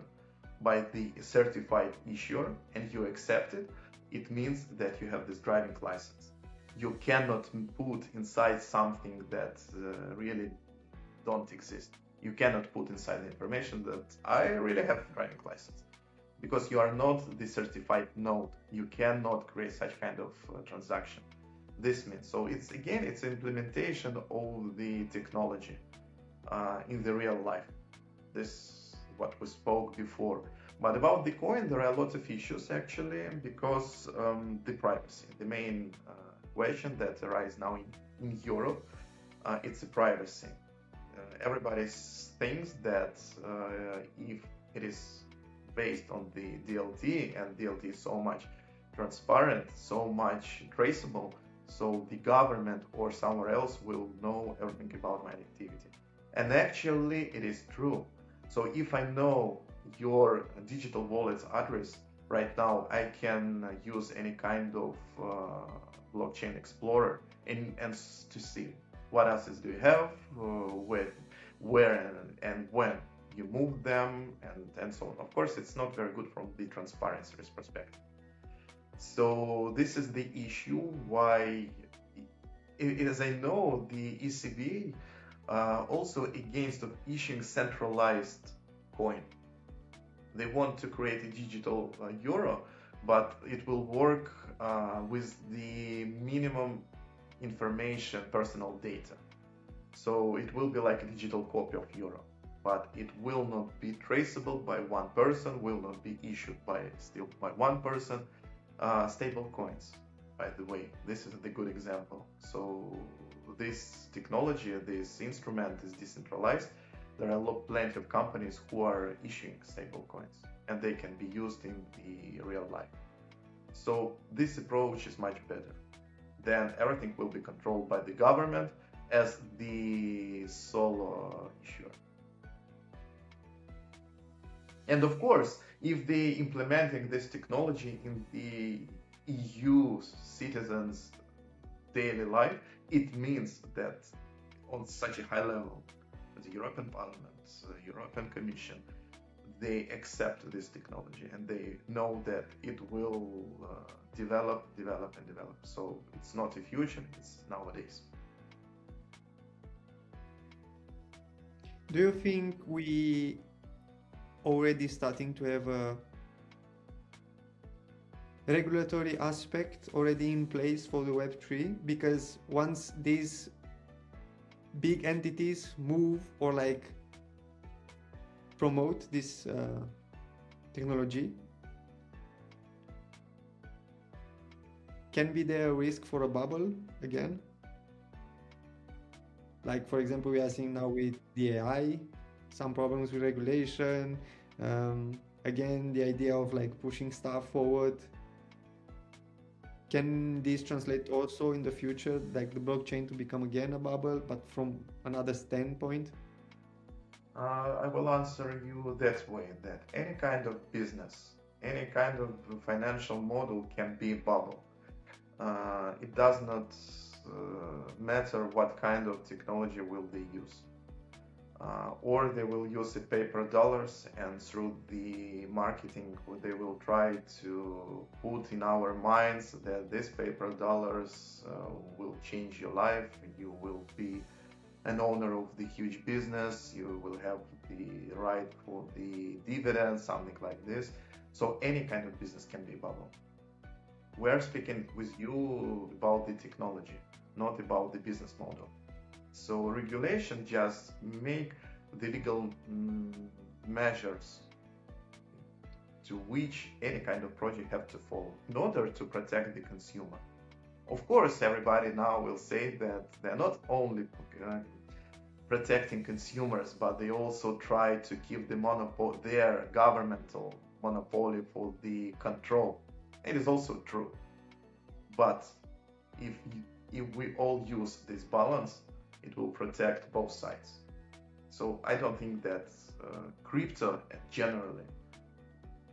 by the certified issuer and you accept it, it means that you have this driving license. You cannot put inside something that really don't exist. You cannot put inside the information that I really have a driving license, because you are not the certified node. You cannot create such kind of transaction. This means, so it's again, it's implementation of the technology in the real life. This is what we spoke before. But about the coin, there are lots of issues actually, because the privacy, the main question that arises now in Europe, it's the privacy. Everybody thinks that if it is based on the DLT, and DLT is so much transparent, so much traceable, so the government or somewhere else will know everything about my activity. And actually it is true. So if I know your digital wallet's address right now, I can use any kind of blockchain explorer and to see what assets do you have, where and when you move them, and so on. Of course, it's not very good from the transparency perspective. So this is the issue why, as I know, the ECB also against of issuing centralized coin. They want to create a digital euro, but it will work with the minimum information, personal data. So it will be like a digital copy of euro, but it will not be traceable by one person, will not be issued by one person. Stable coins, by the way, this is the good example. So this technology, this instrument is decentralized. There are plenty of companies who are issuing stable coins, and they can be used in the real life. So this approach is much better. Then everything will be controlled by the government as the sole issuer. And of course, if they implementing this technology in the EU citizens' daily life, it means that on such a high level, the European Parliament, the European Commission, they accept this technology and they know that it will develop. So it's not a future, it's nowadays. Do you think we already starting to have a regulatory aspect already in place for the Web3? Because once these big entities move or like promote this technology, can be there a risk for a bubble again? Like, for example, we are seeing now with the AI, some problems with regulation. Again, the idea of like pushing stuff forward. Can this translate also in the future, like the blockchain to become again a bubble, but from another standpoint? I will answer you that way, that any kind of business, any kind of financial model can be a bubble. It does not matter what kind of technology will they use. Or they will use the paper dollars, and through the marketing they will try to put in our minds that this paper dollars will change your life, you will be an owner of the huge business, you will have the right for the dividends, something like this. So any kind of business can be a bubble. We're speaking with you about the technology, not about the business model. So regulation just make the legal measures to which any kind of project have to follow in order to protect the consumer. Of course, everybody now will say that they're not only protecting consumers, but they also try to keep their governmental monopoly for the control. It is also true. But if we all use this balance, it will protect both sides. So I don't think that crypto generally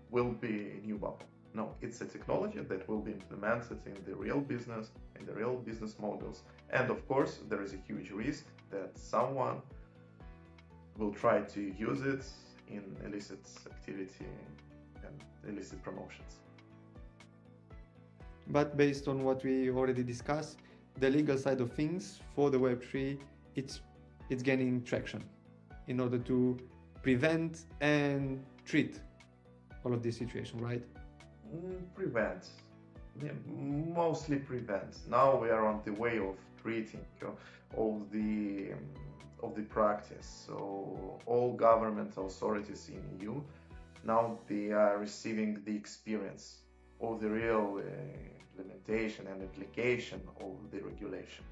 will be a new bubble. No, it's a technology that will be implemented in the real business, in the real business models. And of course, there is a huge risk that someone will try to use it in illicit activity and illicit promotions. But based on what we already discussed, the legal side of things for the Web3, it's gaining traction in order to prevent and treat all of this situation, right? Prevent. Yeah, mostly prevent. Now we are on the way of treating all the practice. So all government authorities in EU now they are receiving the experience of the real implementation and application of the regulation.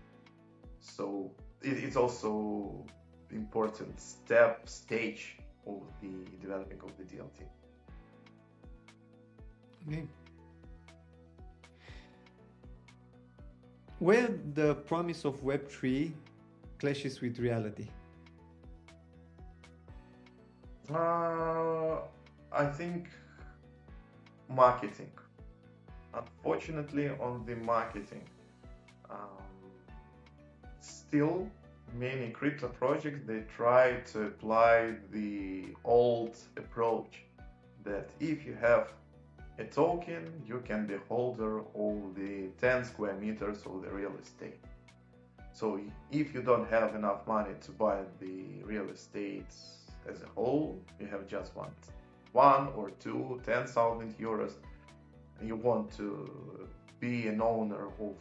So it's also important stage of the developing of the DLT. Okay. Where the promise of Web3 clashes with reality? I think marketing. Unfortunately, on the marketing, still many crypto projects they try to apply the old approach that if you have a token, you can be holder of the 10 square meters of the real estate. So if you don't have enough money to buy the real estate as a whole, you have just one or two, 10,000 euros, and you want to be an owner of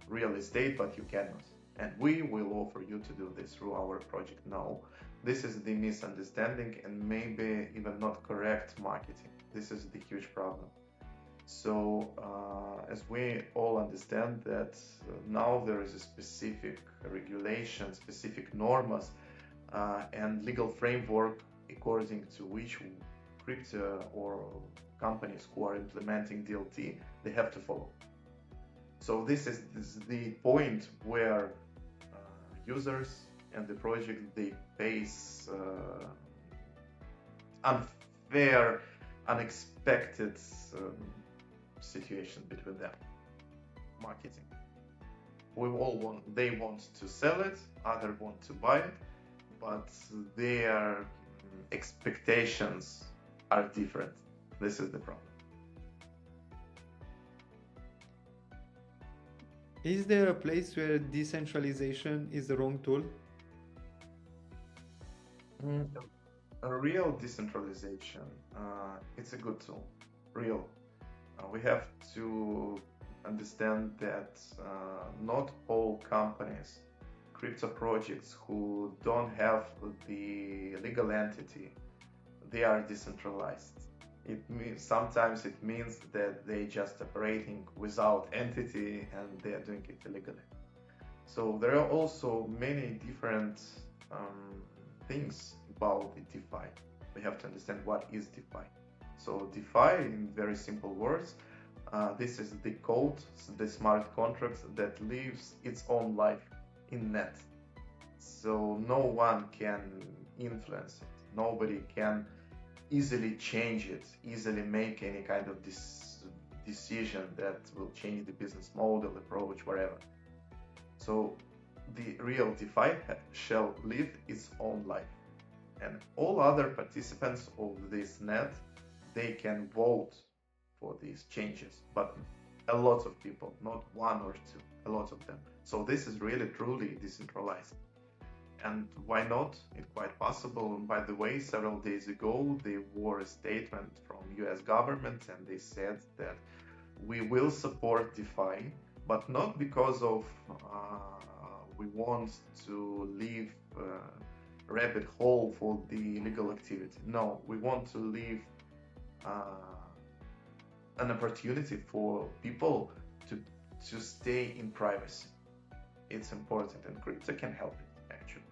real estate, but you cannot. And we will offer you to do this through our project. No, this is the misunderstanding and maybe even not correct marketing. This is the huge problem. So as we all understand that now there is a specific regulation, specific norms and legal framework according to which crypto or companies who are implementing DLT, they have to follow. So this is the point where users and the project, they face unfair, unexpected situation between them. Marketing. They want to sell it, others want to buy it, but their expectations are different. This is the problem. Is there a place where decentralization is the wrong tool? A real decentralization, it's a good tool. Real. We have to understand that not all companies, crypto projects who don't have the legal entity, they are decentralized. Sometimes it means that they just operating without entity and they are doing it illegally. So there are also many different things about the DeFi. We have to understand what is DeFi. So DeFi, in very simple words, this is the code, the smart contracts that lives its own life in net. So no one can influence it. Nobody can easily change it, easily make any kind of decision that will change the business model, approach, whatever. So the real DeFi shall live its own life. And all other participants of this net, they can vote for these changes, but a lot of people, not one or two, a lot of them. So this is really truly decentralized. And why not? It's quite possible. By the way, several days ago, there was a statement from US government and they said that we will support DeFi, but not because of we want to leave rabbit hole for the legal activity. No, we want to leave an opportunity for people to stay in privacy. It's important, and crypto can help it actually.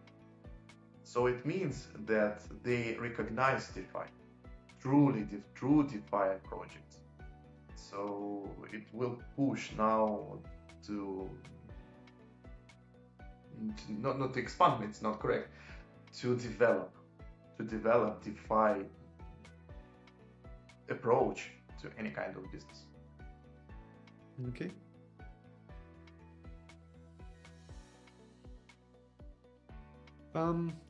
So it means that they recognize DeFi, true DeFi projects. So it will push now to not to expand, it's not correct, to develop DeFi approach to any kind of business. Okay.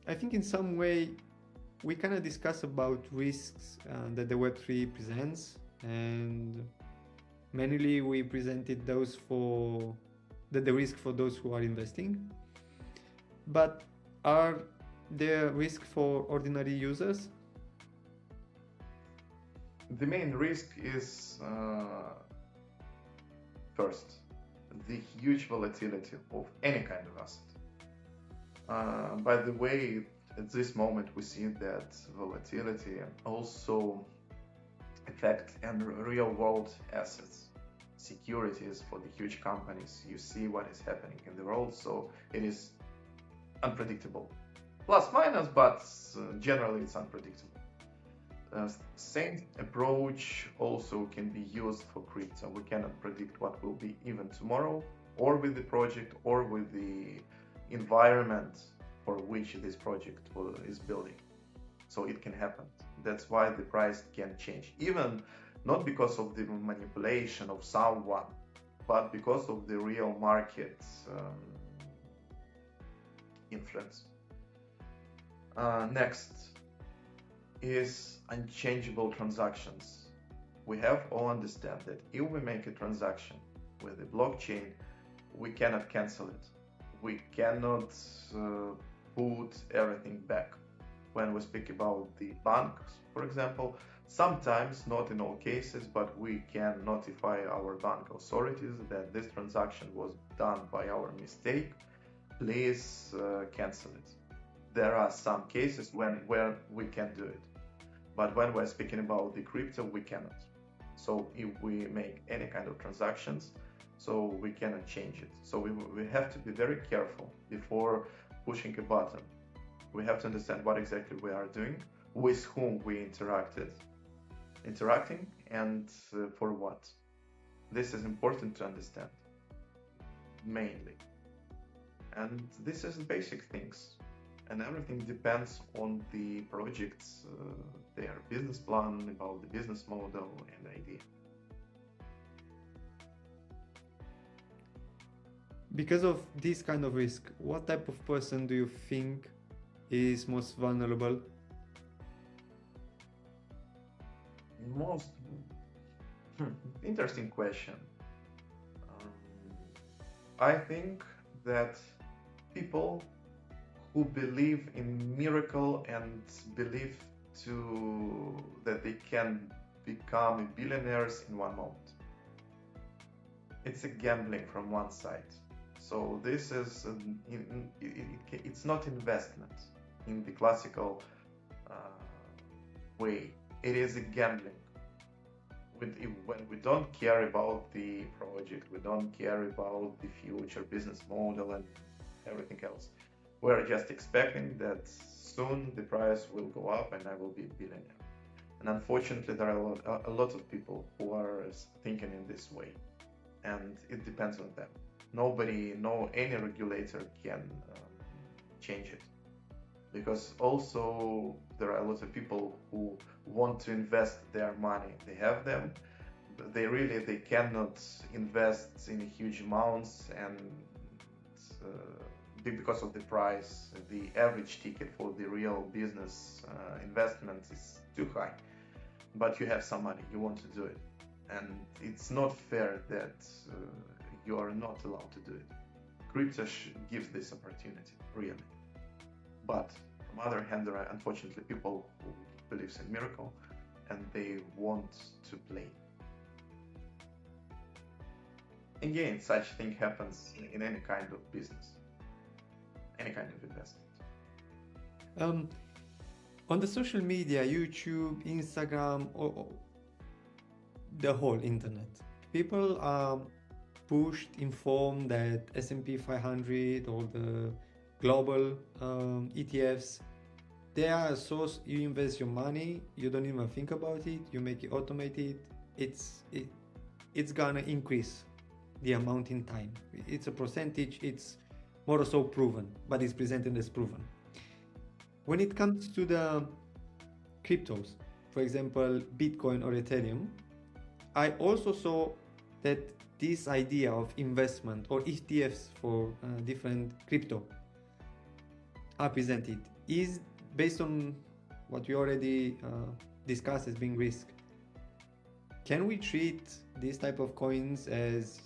I think in some way we kind of discuss about risks that the Web3 presents, and mainly we presented those for the risk for those who are investing. But are there risks for ordinary users? The main risk is first, the huge volatility of any kind of asset. By the way, at this moment we see that volatility also affects real world assets, securities for the huge companies. You see what is happening in the world, so it is unpredictable. Plus minus, but generally it's unpredictable. Same approach also can be used for crypto. We cannot predict what will be even tomorrow, or with the project, or with the environment for which this project is building. So it can happen. That's why the price can change, even not because of the manipulation of someone, but because of the real market influence. Next is unchangeable transactions. We have all understand that if we make a transaction with the blockchain, we cannot cancel it. We cannot put everything back. When we speak about the banks, for example, sometimes, not in all cases, but we can notify our bank authorities that this transaction was done by our mistake. Please cancel it. There are some cases where we can do it, but when we're speaking about the crypto, we cannot. So if we make any kind of transactions, so we cannot change it. So we have to be very careful before pushing a button. We have to understand what exactly we are doing, with whom we interacting, and for what. This is important to understand, mainly. And this is basic things. And everything depends on the project's, their business plan, about the business model and idea. Because of this kind of risk, what type of person do you think is most vulnerable? Most interesting question. I think that people who believe in miracle and believe that they can become billionaires in one moment. It's a gambling from one side. So this is it's not investment in the classical way. It is a gambling. When we don't care about the project, we don't care about the future business model and everything else. We're just expecting that soon the price will go up and I will be a billionaire. And unfortunately, there are a lot of people who are thinking in this way, and it depends on them. Any regulator can change it, because also there are a lot of people who want to invest their money. They have them, they cannot invest in huge amounts, and because of the price, the average ticket for the real business investment is too high. But you have some money, you want to do it, and it's not fair that you are not allowed to do it. Crypto gives this opportunity, really. But on the other hand, there are unfortunately people who believe in miracle and they want to play. Again, such thing happens in any kind of business, any kind of investment. Um, on the social media, YouTube, Instagram, or the whole internet, people are pushed, informed that S&P 500 or the global ETFs, they are a source. You invest your money, you don't even think about it, you make it automated. It's gonna increase the amount in time. It's a percentage. It's more or so proven, but it's presented as proven. When it comes to the cryptos, for example, Bitcoin or Ethereum, I also saw that this idea of investment or ETFs for different crypto are presented is based on what we already discussed as being risk. Can we treat these type of coins as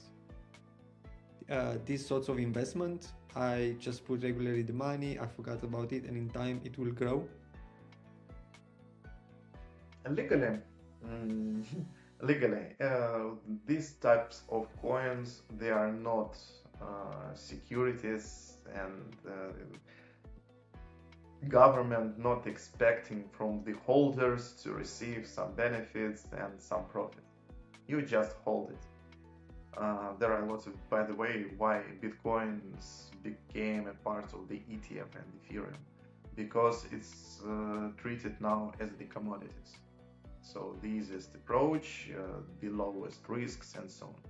these sorts of investment? I just put regularly the money, I forgot about it, and in time it will grow. Legally, mm, legally, these types of coins, they are not securities, and government not expecting from the holders to receive some benefits and some profit. You just hold it. There are lots of, by the way, why Bitcoins became a part of the ETF and Ethereum, because it's treated now as the commodities. So the easiest approach, the lowest risks, and so on.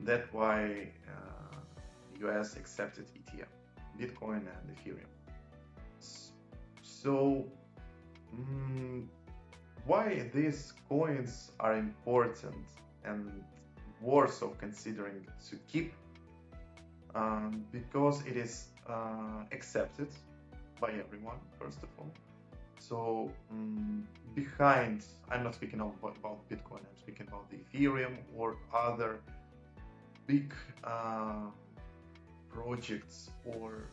That's why US accepted ETF, Bitcoin and Ethereum. So why these coins are important and worth of considering to keep? Because it is accepted by everyone, first of all. So behind, I'm not speaking about Bitcoin, I'm speaking about the Ethereum or other big projects, or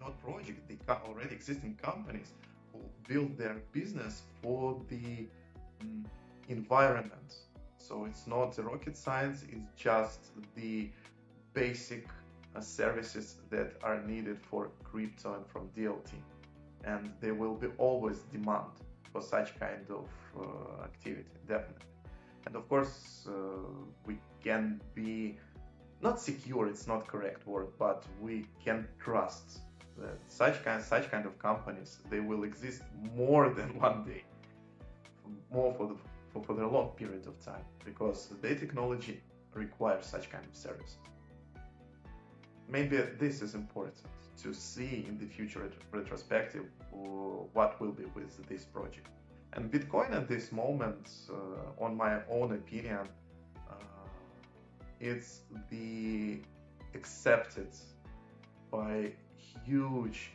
not projects, the already existing companies who build their business for the environment. So it's not rocket science, it's just the basic services that are needed for crypto and from DLT. And there will be always demand for such kind of activity, definitely. And of course, we can be not secure, it's not correct word, but we can trust that such kind of companies, they will exist more than one day, more for the long period of time, because the technology requires such kind of services. Maybe this is important to see in the future retrospective what will be with this project. And Bitcoin at this moment, on my own opinion, it's the accepted by huge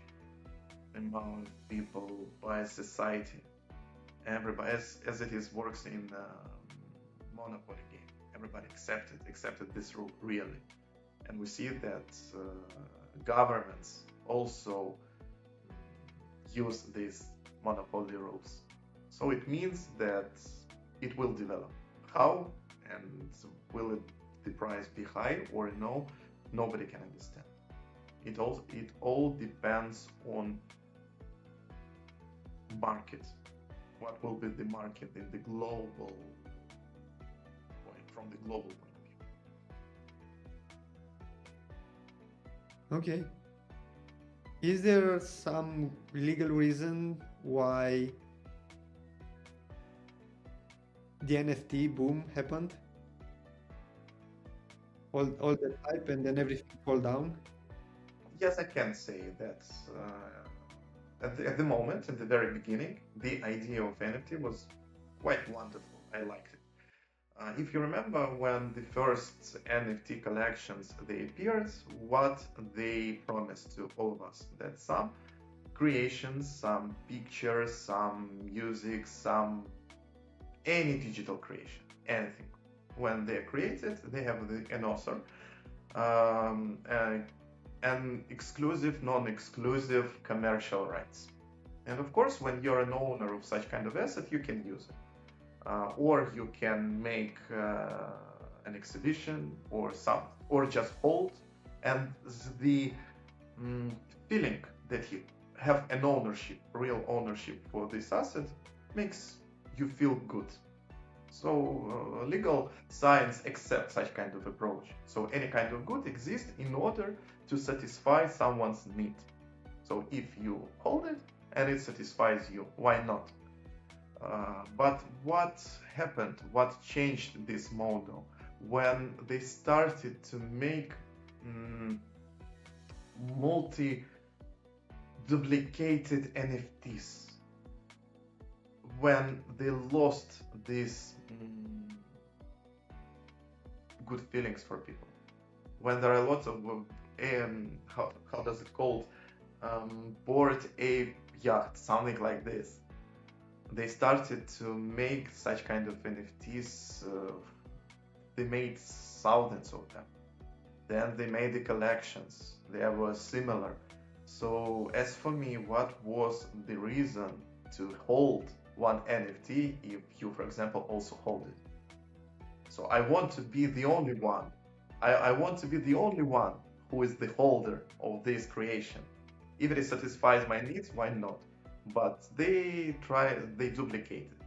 amount of people, by society, everybody, as it is works in monopoly game. Everybody accepted this rule really, and we see that governments also use these monopoly rules. So it means that it will develop. How, and will it, the price be high or no? Nobody can understand. It all depends on market. What will be the market in the global point, from the global point of view. Okay. Is there some legal reason why the NFT boom happened? All the hype and then everything fall down? Yes, I can say that at the moment, in the very beginning, the idea of NFT was quite wonderful. I liked it. If you remember when the first NFT collections they appeared, what they promised to all of us, that some creations, some pictures, some music, any digital creation, anything, when they're created, they have an author, and exclusive, non-exclusive commercial rights. And of course, when you're an owner of such kind of asset, you can use it. Or you can make an exhibition or just hold, and the feeling that you have an ownership, real ownership for this asset, makes you feel good. So legal science accepts such kind of approach. So any kind of good exists in order to satisfy someone's need. So if you hold it and it satisfies you, why not? But what happened? What changed this model when they started to make multi-duplicated NFTs? When they lost these good feelings for people, when there are lots of how does it called, bored ape yacht, something like this, they started to make such kind of NFTs. They made thousands of them. Then they made the collections. They were similar. So as for me, what was the reason to hold one NFT if you, for example, also hold it? So I want to be the only one. I want to be the only one who is the holder of this creation. If it satisfies my needs, why not? But they duplicate it,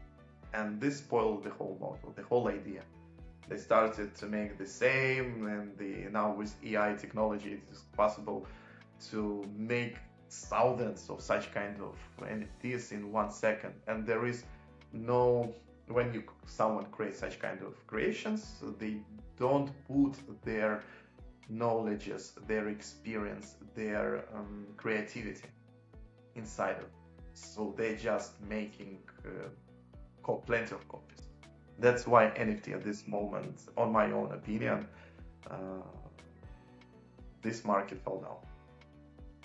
and this spoiled the whole model, the whole idea. They started to make the same, and now with AI technology, it is possible to make thousands of such kind of NFTs in 1 second. And there is no, when someone creates such kind of creations, they don't put their knowledges, their experience, their creativity inside of it. So they're just making plenty of copies. That's why NFT at this moment, on my own opinion, this market fell down.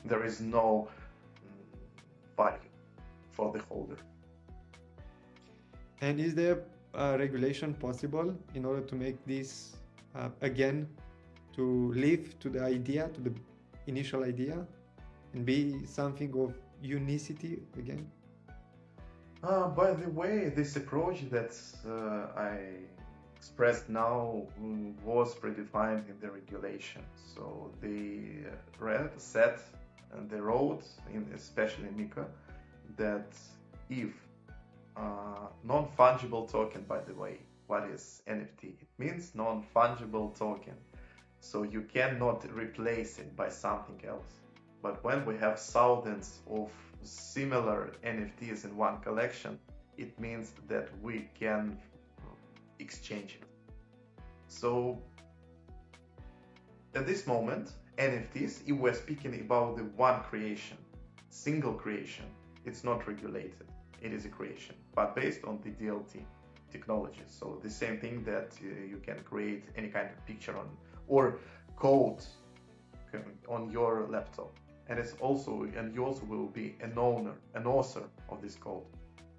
There is no value for the holder. And is there a regulation possible in order to make this again, to live to the idea, to the initial idea, and be something of unicity again? By the way, this approach that I expressed now was predefined in the regulation. So they said and they wrote, especially in MiCA, that if non-fungible token, by the way, what is NFT? It means non-fungible token. So you cannot replace it by something else. But when we have thousands of similar NFTs in one collection, it means that we can exchange it. So at this moment, NFTs, if we're speaking about the one creation, single creation, it's not regulated. It is a creation, but based on the DLT technology. So the same thing that you can create any kind of picture on or code on your laptop. And you also will be an author of this code,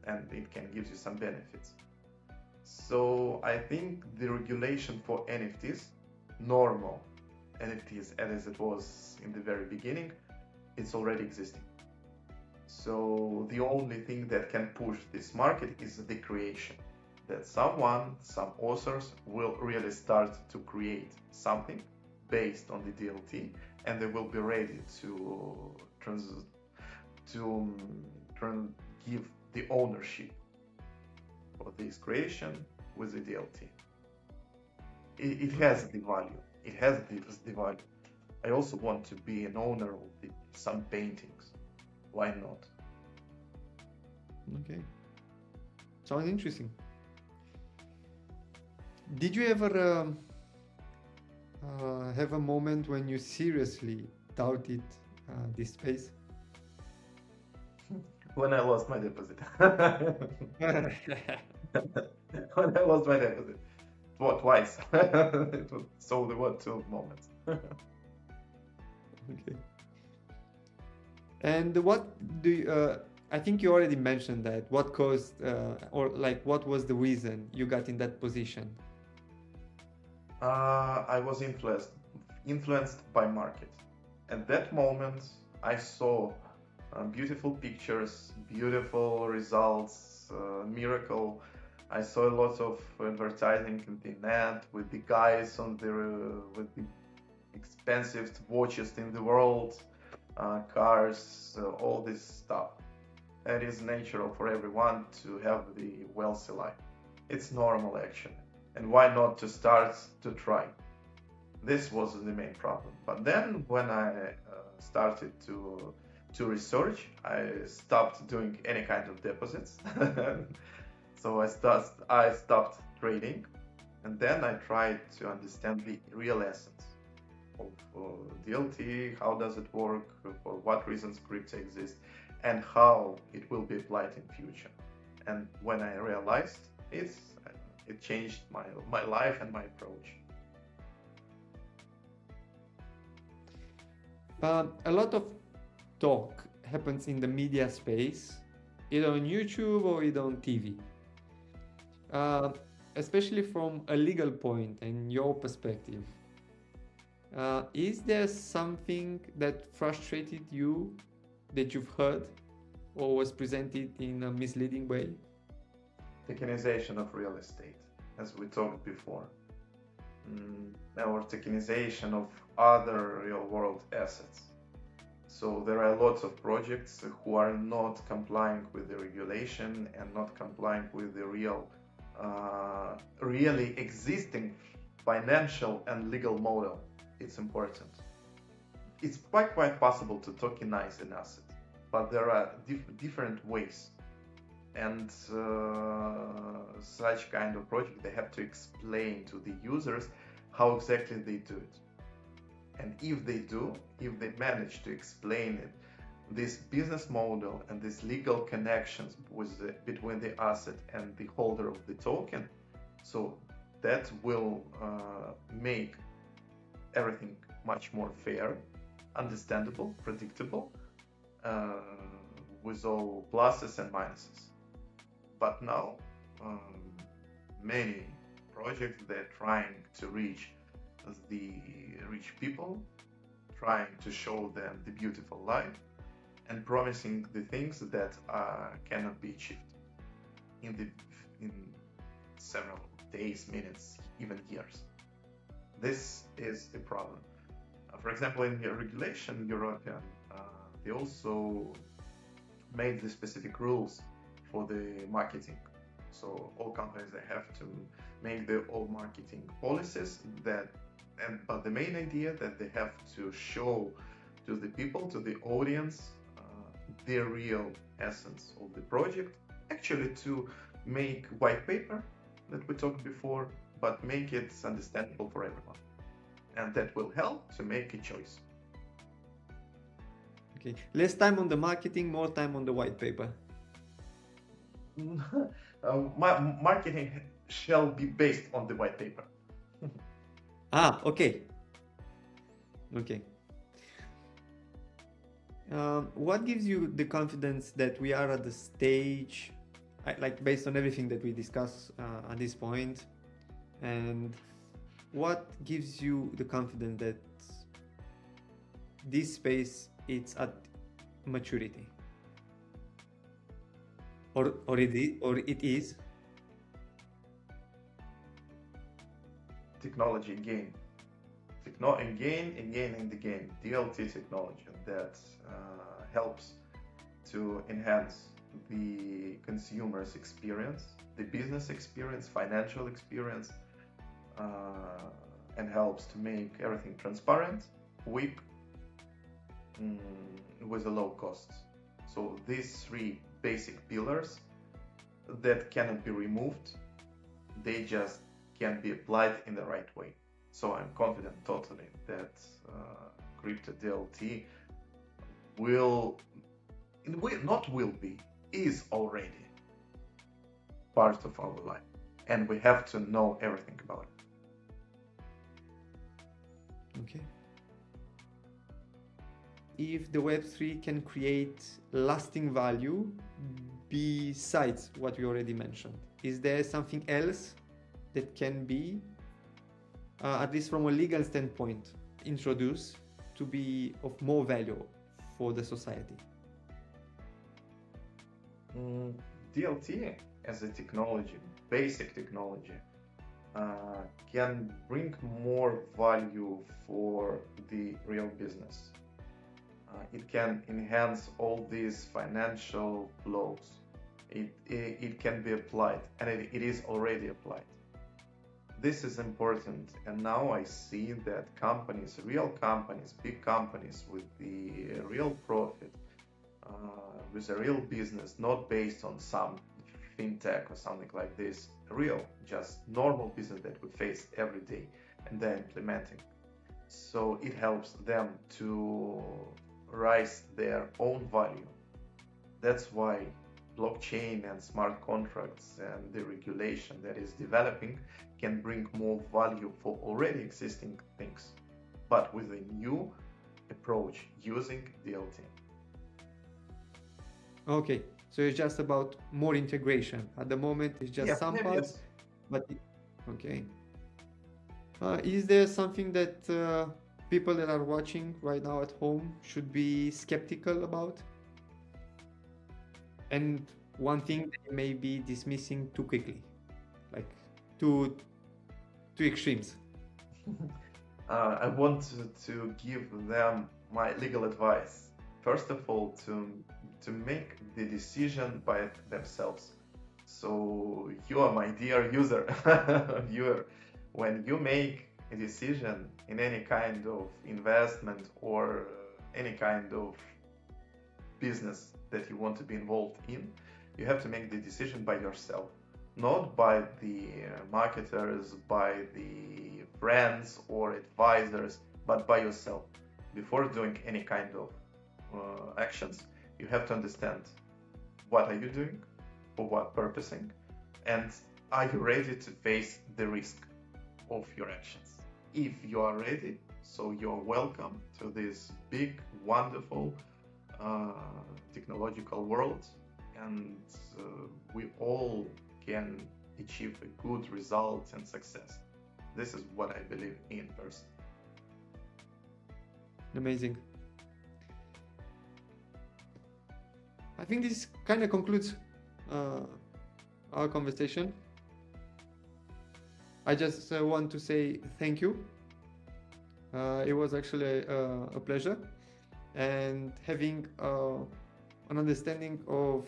and it can give you some benefits. So I think the regulation for NFTs, normal NFTs, as it was in the very beginning, it's already existing. So the only thing that can push this market is the creation, that some authors will really start to create something based on the DLT, and they will be ready to give the ownership for this creation with the DLT. It has the value. It has the value. I also want to be an owner of some paintings. Why not? Okay. Sounds interesting. Did you ever have a moment when you seriously doubted this space? When I lost my deposit. When I lost my deposit. Well, twice. So there were 2 moments. Okay. And what do you, I think you already mentioned that. What caused, or like, what was the reason you got in that position? I was influenced by market. At that moment, I saw beautiful pictures, beautiful results, miracle. I saw a lot of advertising in the net with the guys with the expensive watches in the world, cars, all this stuff. It is natural for everyone to have the wealthy life. It's normal actually. And why not to start to try? This was the main problem. But then when I started to research, I stopped doing any kind of deposits. So I stopped trading, and then I tried to understand the real essence of DLT, how does it work, for what reasons crypto exists, and how it will be applied in future. And when I realized it changed my life and my approach. A lot of talk happens in the media space, either on YouTube or either on TV. Especially from a legal point and your perspective. Is there something that frustrated you that you've heard or was presented in a misleading way? Tokenization of real estate, as we talked before, or tokenization of other real-world assets. So there are lots of projects who are not complying with the regulation and not complying with the really existing financial and legal model. It's important. It's quite possible to tokenize an asset, but there are different ways. And such kind of project, they have to explain to the users how exactly they do it. And if they manage to explain it, this business model and this legal connections between the asset and the holder of the token, so that will make everything much more fair, understandable, predictable, with all pluses and minuses. But now, many projects, they're trying to reach the rich people, trying to show them the beautiful life, and promising the things that cannot be achieved in several days, minutes, even years. This is the problem. For example, in the regulation, European, they also made the specific rules for the marketing. So all companies, they have to make their own marketing policies but the main idea that they have to show to the people, to the audience, the real essence of the project, actually to make white paper that we talked before, but make it understandable for everyone. And that will help to make a choice. Okay, less time on the marketing, more time on the white paper. Marketing shall be based on the white paper. Okay. What gives you the confidence that we are at the stage, like based on everything that we discuss at this point, and what gives you the confidence that this space is at maturity, or it is? Technology again in the game, DLT technology that helps to enhance the consumer's experience, the business experience, financial experience, and helps to make everything transparent, quick, with a low cost. So these three basic pillars that cannot be removed, they just can be applied in the right way. So I'm confident totally that crypto DLT is already part of our life, and we have to know everything about it. Okay. If the Web3 can create lasting value besides what we already mentioned, is there something else that can be, at least from a legal standpoint, introduced to be of more value for the society? DLT as a technology, basic technology, can bring more value for the real business. it can enhance all these financial flows. It can be applied, and it is already applied. This is important, and now I see that companies, real companies, big companies with the real profit, with a real business, not based on some fintech or something like this, real, just normal business that we face every day, and they're implementing. So it helps them to rise their own value. That's why blockchain and smart contracts and the regulation that is developing can bring more value for already existing things, but with a new approach using DLT. Okay, so it's just about more integration. At the moment, it's just some parts, yes. but okay. Is there something that people that are watching right now at home should be skeptical about? And one thing they may be dismissing too quickly, like two extremes. I want to give them my legal advice. First of all, to make the decision by themselves. So you are my dear user, when you make a decision in any kind of investment or any kind of business that you want to be involved in, you have to make the decision by yourself, not by the marketers, by the friends or advisors, but by yourself. Before doing any kind of actions, you have to understand what are you doing, for what purposing, and are you ready to face the risk of your actions. If you are ready, so you're welcome to this big, wonderful technological world, and we all can achieve a good result and success. This is what I believe in person. Amazing. I think this kind of concludes our conversation. I just want to say thank you. It was actually a pleasure, and having an understanding of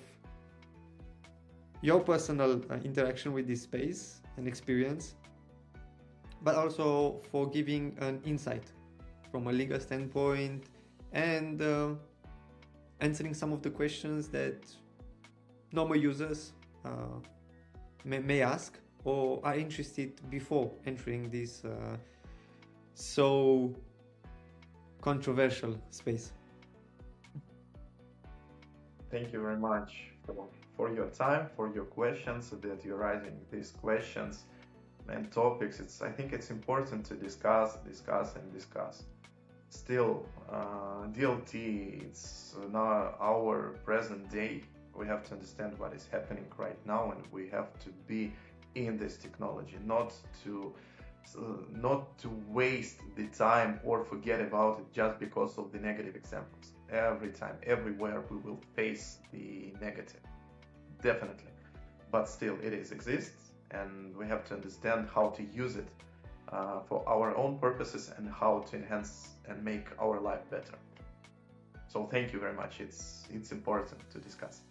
your personal interaction with this space and experience, but also for giving an insight from a legal standpoint and answering some of the questions that normal users may ask or are interested before entering this so controversial space. Thank you very much for your time, for your questions, that you're raising these questions and topics. I think it's important to discuss. Still, DLT, it's now our present day. We have to understand what is happening right now, and we have to be in this technology, not to waste the time or forget about it just because of the negative examples. Every time, everywhere, we will face the negative, definitely. But still, it exists, and we have to understand how to use it for our own purposes and how to enhance and make our life better. So thank you very much. It's important to discuss.